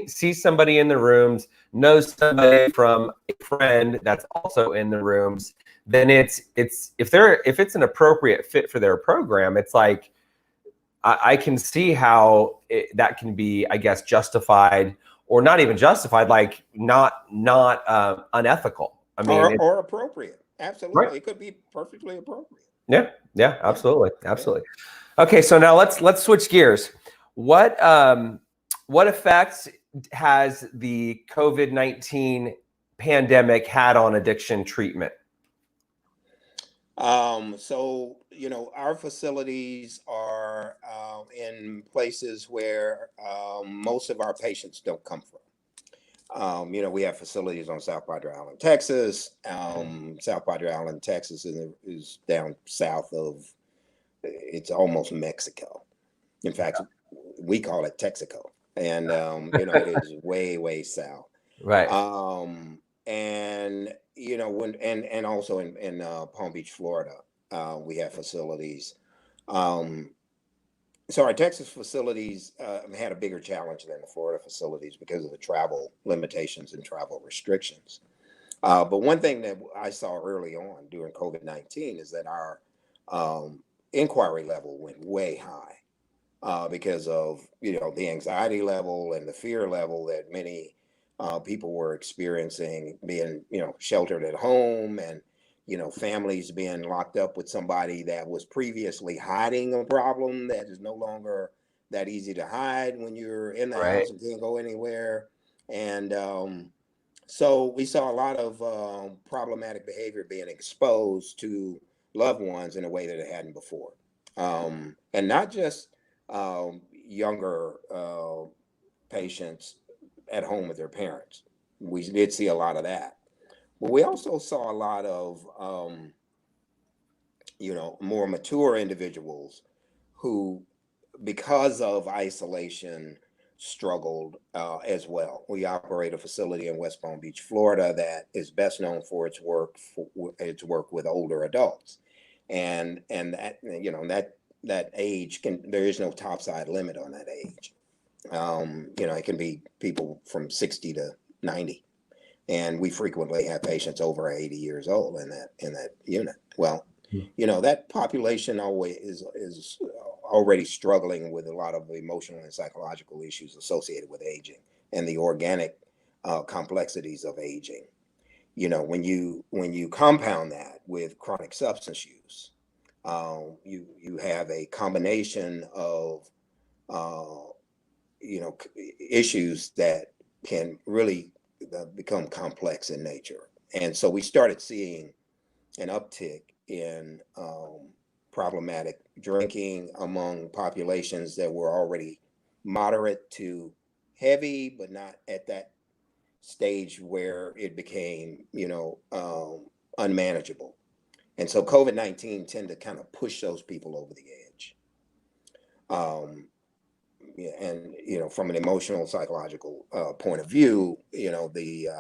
Speaker 1: sees somebody in the rooms, knows somebody from a friend that's also in the rooms, then if it's an appropriate fit for their program, it's like, I can see how that can be, I guess, justified, or not even justified, like not unethical. I mean,
Speaker 2: or appropriate. Absolutely.
Speaker 1: Right.
Speaker 2: It could be perfectly appropriate.
Speaker 1: Yeah, absolutely. Okay, so now let's switch gears. What effects has the COVID-19 pandemic had on addiction treatment?
Speaker 2: So, our facilities are in places where most of our patients don't come from. We have facilities on South Padre Island, Texas. South Padre Island, Texas is down south of, it's almost Mexico. In fact, we call it Texaco. And, it is way, way south.
Speaker 1: Right.
Speaker 2: And, and also in Palm Beach, Florida, we have facilities. So our Texas facilities had a bigger challenge than the Florida facilities because of the travel limitations and travel restrictions. But one thing that I saw early on during COVID-19 is that our inquiry level went way high because of, the anxiety level and the fear level that many people were experiencing, being, sheltered at home, and families being locked up with somebody that was previously hiding a problem that is no longer that easy to hide when you're in the
Speaker 1: Right.
Speaker 2: house and can't go anywhere. And so we saw a lot of problematic behavior being exposed to loved ones in a way that it hadn't before. And not just younger patients at home with their parents. We did see a lot of that. But we also saw a lot of, more mature individuals who, because of isolation, struggled as well. We operate a facility in West Palm Beach, Florida, that is best known for its work with older adults, and that that age there is no topside limit on that age. It can be people from 60 to 90. And we frequently have patients over 80 years old in that unit. Well, that population always is already struggling with a lot of emotional and psychological issues associated with aging and the organic complexities of aging. When you compound that with chronic substance use, you have a combination of issues that can really become complex in nature. And so we started seeing an uptick in problematic drinking among populations that were already moderate to heavy, but not at that stage where it became, unmanageable. And so COVID-19 tended to kind of push those people over the edge. And from an emotional, psychological point of view, the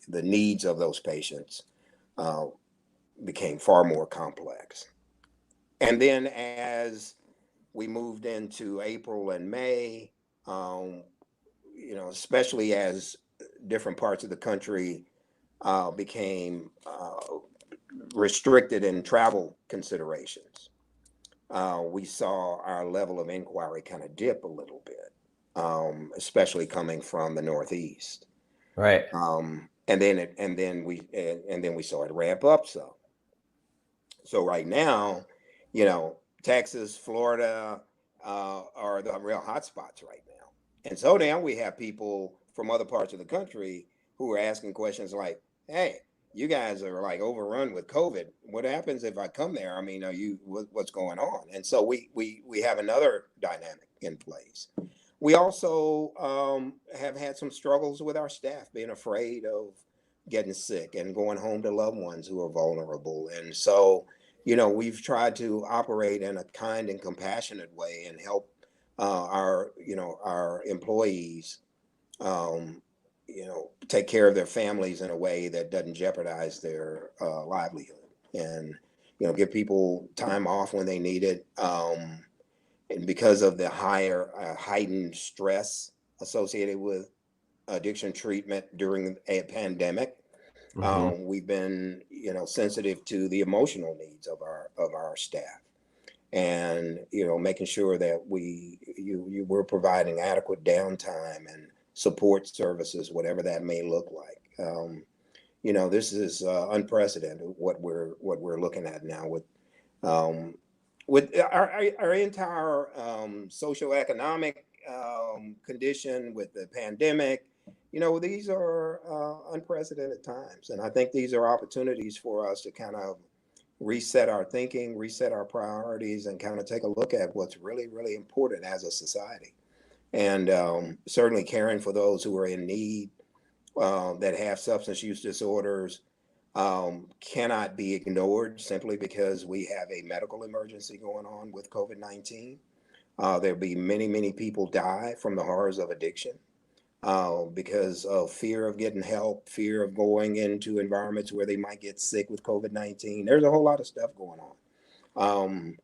Speaker 2: needs of those patients became far more complex. And then as we moved into April and May, especially as different parts of the country became restricted in travel considerations, we saw our level of inquiry kind of dip a little bit, especially coming from the Northeast.
Speaker 1: Right.
Speaker 2: And then we saw it ramp up. So right now, you know, Texas, Florida are the real hot spots right now. And so now we have people from other parts of the country who are asking questions like, hey, you guys are like overrun with COVID. What happens if I come there? I mean, what's going on? And so we have another dynamic in place. We also have had some struggles with our staff being afraid of getting sick and going home to loved ones who are vulnerable. And so, you know, we've tried to operate in a kind and compassionate way and help our employees, take care of their families in a way that doesn't jeopardize their livelihood, and, you know, give people time off when they need it. And because of the heightened stress associated with addiction treatment during a pandemic, we've been, you know, sensitive to the emotional needs of our staff, and, you know, making sure that we're providing adequate downtime and support services, whatever that may look like. You know, this is unprecedented what we're looking at now with our entire socioeconomic condition with the pandemic. You know, these are unprecedented times, and I think these are opportunities for us to kind of reset our thinking, reset our priorities, and kind of take a look at what's really, really important as a society. And certainly caring for those who are in need, that have substance use disorders, cannot be ignored simply because we have a medical emergency going on with COVID-19. There'll be many, many people die from the horrors of addiction because of fear of getting help, fear of going into environments where they might get sick with COVID-19. There's a whole lot of stuff going on.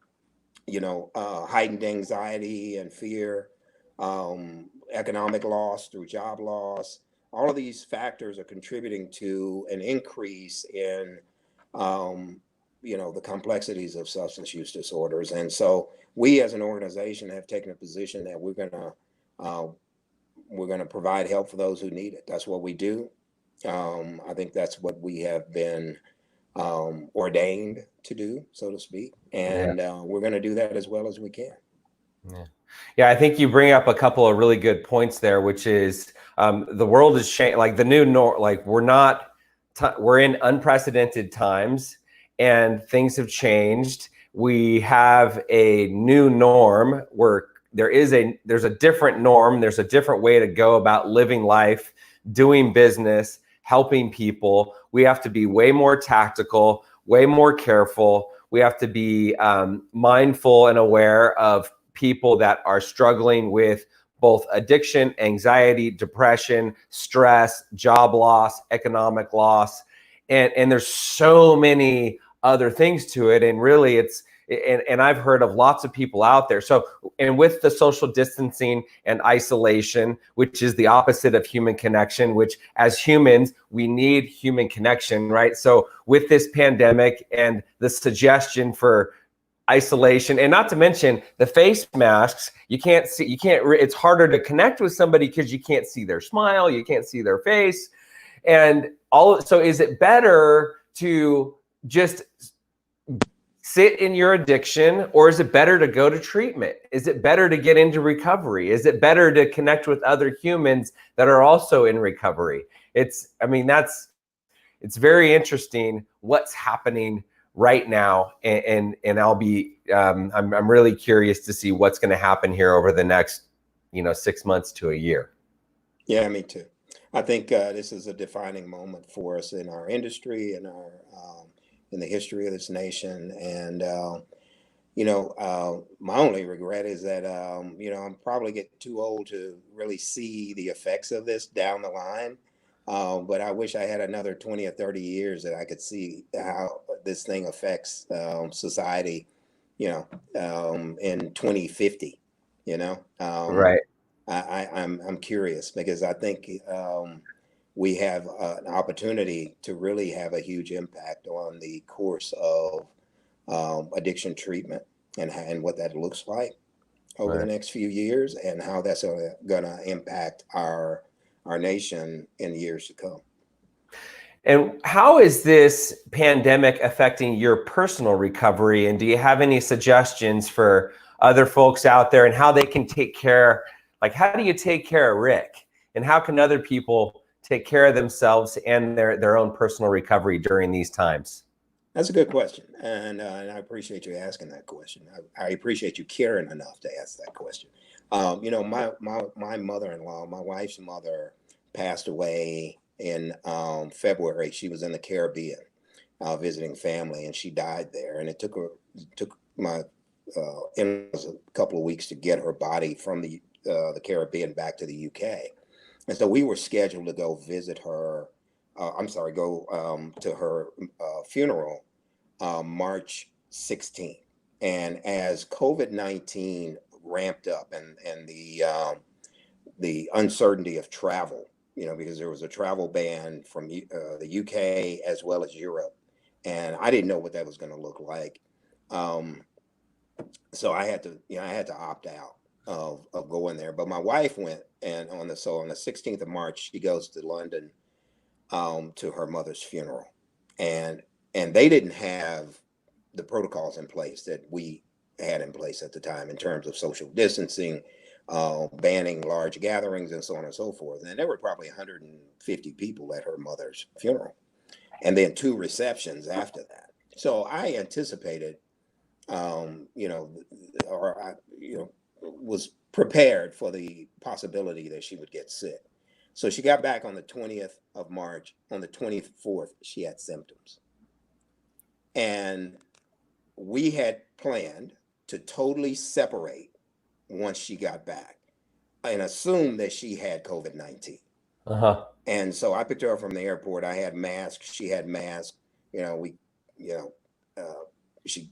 Speaker 2: Heightened anxiety and fear, economic loss through job loss. All of these factors are contributing to an increase in, the complexities of substance use disorders. And so we as an organization have taken a position that we're going to provide help for those who need it. That's what we do. I think that's what we have been ordained to do, so to speak. And we're going to do that as well as we can.
Speaker 1: Yeah, I think you bring up a couple of really good points there, which is the world is changing. Like the new norm, like we're in unprecedented times, and things have changed. We have a new norm where there's a different norm. There's a different way to go about living life, doing business, helping people. We have to be way more tactical, way more careful. We have to be mindful and aware of people that are struggling with both addiction, anxiety, depression, stress, job loss, economic loss, and there's so many other things to it. And really and I've heard of lots of people out there. So, and with the social distancing and isolation, which is the opposite of human connection, which as humans, we need human connection, right? So with this pandemic and the suggestion for isolation, and not to mention the face masks, it's harder to connect with somebody because you can't see their smile, you can't see their face. And so is it better to just sit in your addiction, or is it better to go to treatment? Is it better to get into recovery? Is it better to connect with other humans that are also in recovery? It's very interesting what's happening right now, and I'll be I'm really curious to see what's going to happen here over the next 6 months to a year.
Speaker 2: Yeah, me too. I think this is a defining moment for us in our industry and our in the history of this nation. And my only regret is that I'm probably getting too old to really see the effects of this down the line. But I wish I had another 20 or 30 years that I could see how this thing affects society, in 2050,
Speaker 1: Right.
Speaker 2: I'm curious because I think we have an opportunity to really have a huge impact on the course of addiction treatment. and what that looks like over the next few years, and how that's going to impact our nation in the years to come.
Speaker 1: And how is this pandemic affecting your personal recovery? And do you have any suggestions for other folks out there and how they can take care? Like, how do you take care of Rick? And how can other people take care of themselves and their own personal recovery during these times?
Speaker 2: That's a good question. And I appreciate you asking that question. I appreciate you caring enough to ask that question. You know, my mother-in-law, my wife's mother, passed away in February. She was in the Caribbean visiting family, and she died there. And it took my in-laws a couple of weeks to get her body from the Caribbean back to the UK. And so we were scheduled to go visit her. Go to her funeral March 16th. And as COVID-19 ramped up and the uncertainty of travel, you know, because there was a travel ban from the UK as well as Europe, and I didn't know what that was going to look like. So I had to opt out of going there. But my wife went, and on the 16th of March, she goes to London to her mother's funeral, and they didn't have the protocols in place that we had in place at the time in terms of social distancing, banning large gatherings, and so on and so forth. And there were probably 150 people at her mother's funeral, and then 2 receptions after that. So I anticipated, was prepared for the possibility that she would get sick. So she got back on the 20th of March. On the 24th, she had symptoms. And we had planned to totally separate once she got back and assumed that she had COVID-19. And so I picked her up from the airport. I had masks. She had masks. She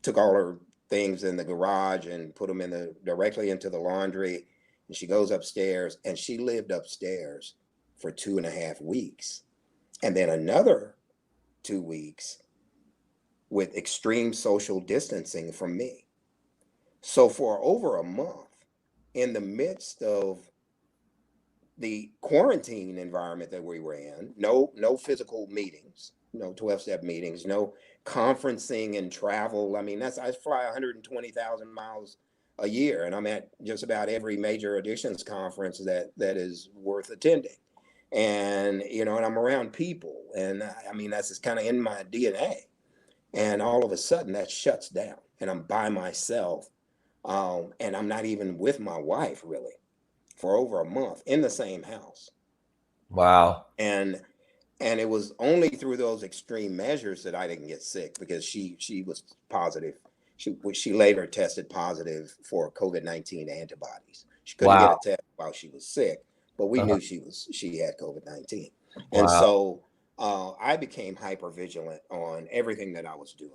Speaker 2: took all her things in the garage and put them directly into the laundry. And she goes upstairs, and she lived upstairs for 2.5 weeks. And then another 2 weeks with extreme social distancing from me. So for over a month, in the midst of the quarantine environment that we were in, no physical meetings, no 12-step meetings, no conferencing and travel. I mean, I fly 120,000 miles a year, and I'm at just about every major addictions conference that is worth attending. And, and I'm around people, and I mean, that's just kind of in my DNA. And all of a sudden that shuts down, and I'm by myself. And I'm not even with my wife really for over a month in the same house.
Speaker 1: Wow.
Speaker 2: And it was only through those extreme measures that I didn't get sick, because she was positive. She later tested positive for COVID-19 antibodies. She couldn't get a test while she was sick, but we knew she had COVID-19. And so I became hyper vigilant on everything that I was doing.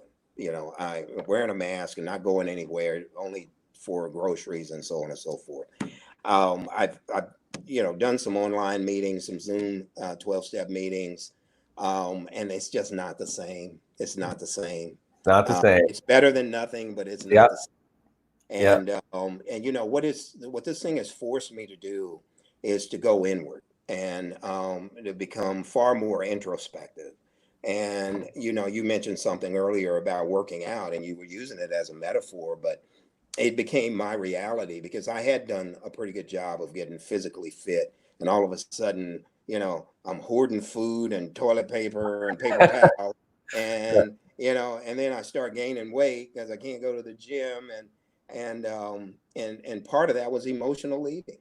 Speaker 2: I wearing a mask and not going anywhere, only for groceries and so on and so forth. I've done some online meetings, some Zoom 12-step meetings, and it's just not the same. It's not the same.
Speaker 1: Not the same.
Speaker 2: It's better than nothing, but it's not the same. And what this thing has forced me to do is to go inward and to become far more introspective. And you mentioned something earlier about working out, and you were using it as a metaphor, but it became my reality, because I had done a pretty good job of getting physically fit, and all of a sudden, I'm hoarding food and toilet paper and paper towels, and and then I start gaining weight because I can't go to the gym, and part of that was emotional eating.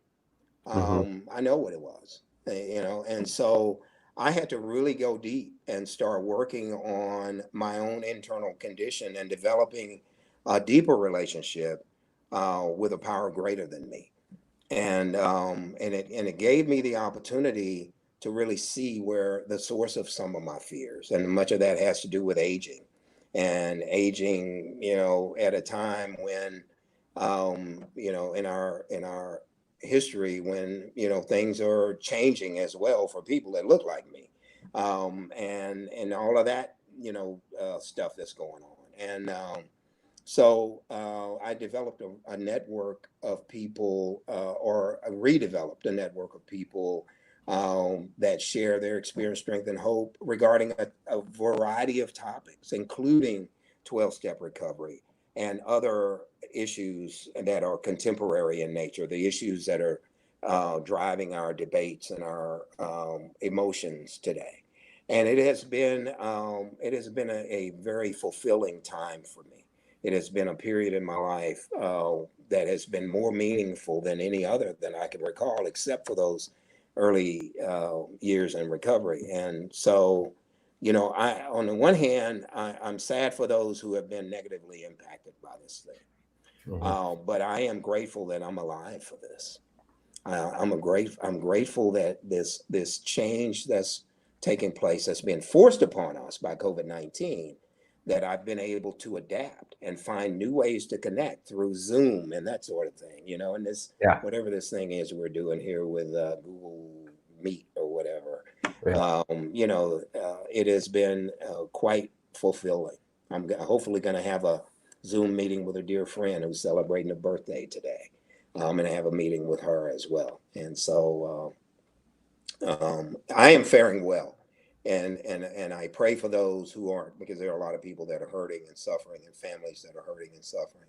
Speaker 2: I know what it was, and so I had to really go deep and start working on my own internal condition and developing a deeper relationship with a power greater than me, and it gave me the opportunity to really see where the source of some of my fears, and much of that has to do with aging, at a time when in our history, when things are changing as well for people that look like me, and all of that stuff that's going on, So I developed a network of people, or redeveloped a network of people that share their experience, strength, and hope regarding a variety of topics, including 12-step recovery and other issues that are contemporary in nature, the issues that are driving our debates and our emotions today. And it has been a very fulfilling time for me. It has been a period in my life that has been more meaningful than any other than I can recall, except for those early years in recovery. And so, you know, on the one hand, I'm sad for those who have been negatively impacted by this thing. But I am grateful that I'm alive for this. I'm grateful that this change that's taking place, that's been forced upon us by COVID-19, that I've been able to adapt and find new ways to connect through Zoom and that sort of thing, you know, and this, whatever this thing is we're doing here with Google Meet or whatever, you know, it has been quite fulfilling. I'm hopefully going to have a Zoom meeting with a dear friend who's celebrating a birthday today. I'm going to have a meeting with her as well. And so I am faring well. And I pray for those who aren't, because there are a lot of people that are hurting and suffering, and families that are hurting and suffering.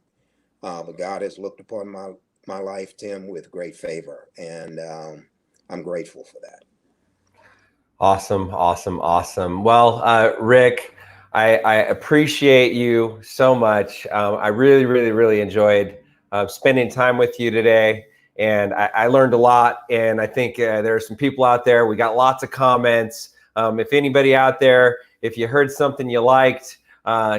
Speaker 2: But God has looked upon my life, Tim, with great favor, and I'm grateful for that.
Speaker 1: Awesome, awesome, awesome. Well, Rick, I appreciate you so much. I really, really, really enjoyed spending time with you today. And I learned a lot. And I think there are some people out there. We got lots of comments. If anybody out there, if you heard something you liked,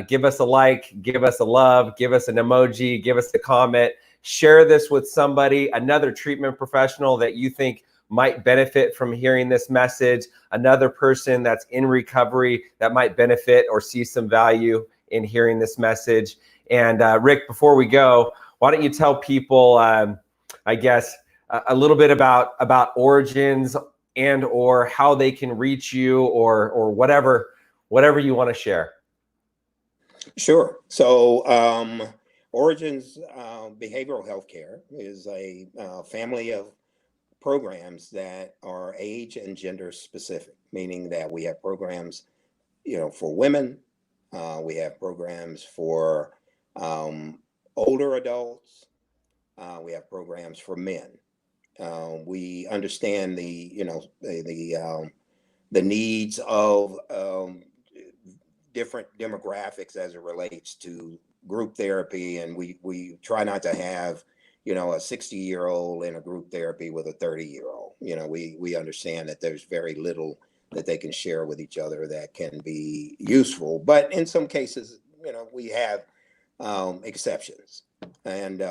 Speaker 1: give us a like, give us a love, give us an emoji, give us a comment, share this with somebody, another treatment professional that you think might benefit from hearing this message, another person that's in recovery that might benefit or see some value in hearing this message. And Rick, before we go, why don't you tell people, I guess, a little bit about Origins and or how they can reach you, or whatever you want to share.
Speaker 2: Sure. So Origins Behavioral Healthcare is a family of programs that are age and gender specific, meaning that we have programs, you know, for women, we have programs for older adults, we have programs for men. We understand the needs of different demographics as it relates to group therapy, and we try not to have, you know, a 60-year-old in a group therapy with a 30-year-old. You know, we understand that there's very little that they can share with each other that can be useful, but in some cases, you know, we have exceptions. And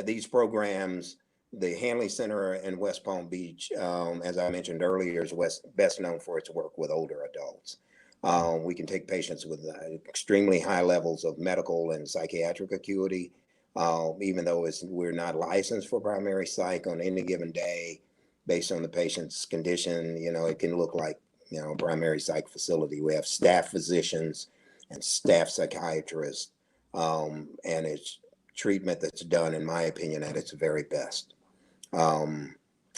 Speaker 2: these programs, the Hanley Center in West Palm Beach, as I mentioned earlier, is best known for its work with older adults. We can take patients with extremely high levels of medical and psychiatric acuity, even though we're not licensed for primary psych on any given day, based on the patient's condition. You know, it can look like, you know, a primary psych facility. We have staff physicians and staff psychiatrists, and it's treatment that's done, in my opinion, at its very best.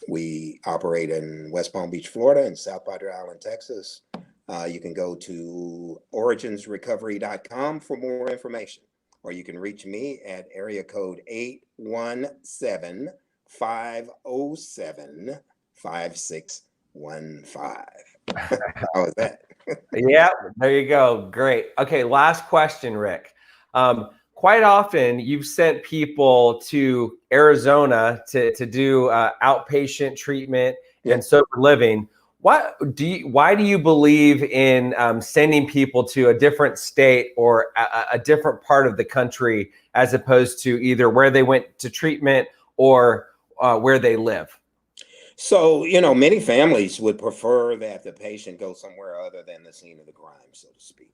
Speaker 2: We operate in West Palm Beach, Florida, and South Padre Island, Texas. You can go to originsrecovery.com for more information, or you can reach me at area code 817-507-5615. How is that?
Speaker 1: Yeah, there you go. Great. Okay, last question, Rick. Quite often you've sent people to Arizona to do outpatient treatment and sober living. Why do you believe in sending people to a different state or a different part of the country as opposed to either where they went to treatment or where they live?
Speaker 2: So, you know, many families would prefer that the patient go somewhere other than the scene of the crime, so to speak.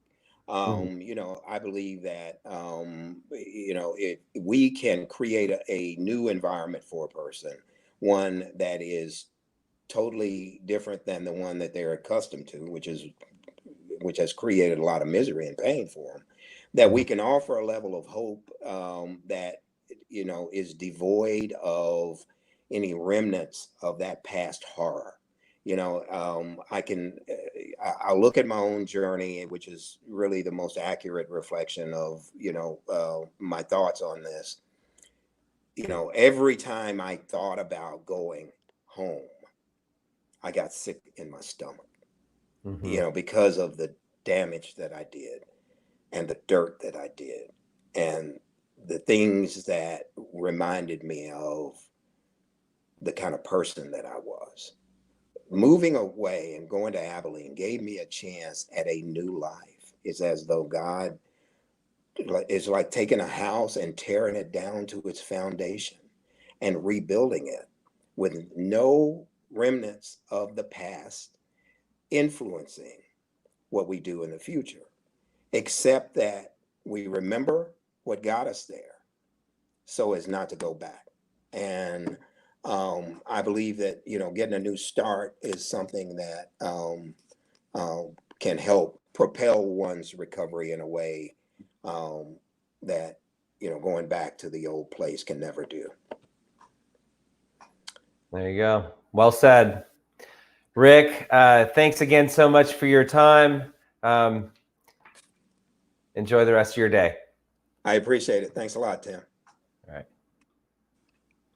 Speaker 2: You know, I believe that, you know, we can create a new environment for a person, one that is totally different than the one that they're accustomed to, which has created a lot of misery and pain for them. that we can offer a level of hope that, you know, is devoid of any remnants of that past horror. You know, I look at my own journey, which is really the most accurate reflection of, you know, my thoughts on this. You know, every time I thought about going home, I got sick in my stomach, you know, because of the damage that I did and the dirt that I did and the things that reminded me of the kind of person that I was. Moving away and going to Abilene gave me a chance at a new life. It's as though God is like taking a house and tearing it down to its foundation and rebuilding it with no remnants of the past influencing what we do in the future, except that we remember what got us there so as not to go back. And I believe that, you know, getting a new start is something that can help propel one's recovery in a way that, you know, going back to the old place can never do.
Speaker 1: There you go. Well said. Rick, thanks again so much for your time. Enjoy the rest of your day.
Speaker 2: I appreciate it. Thanks a lot, Tim.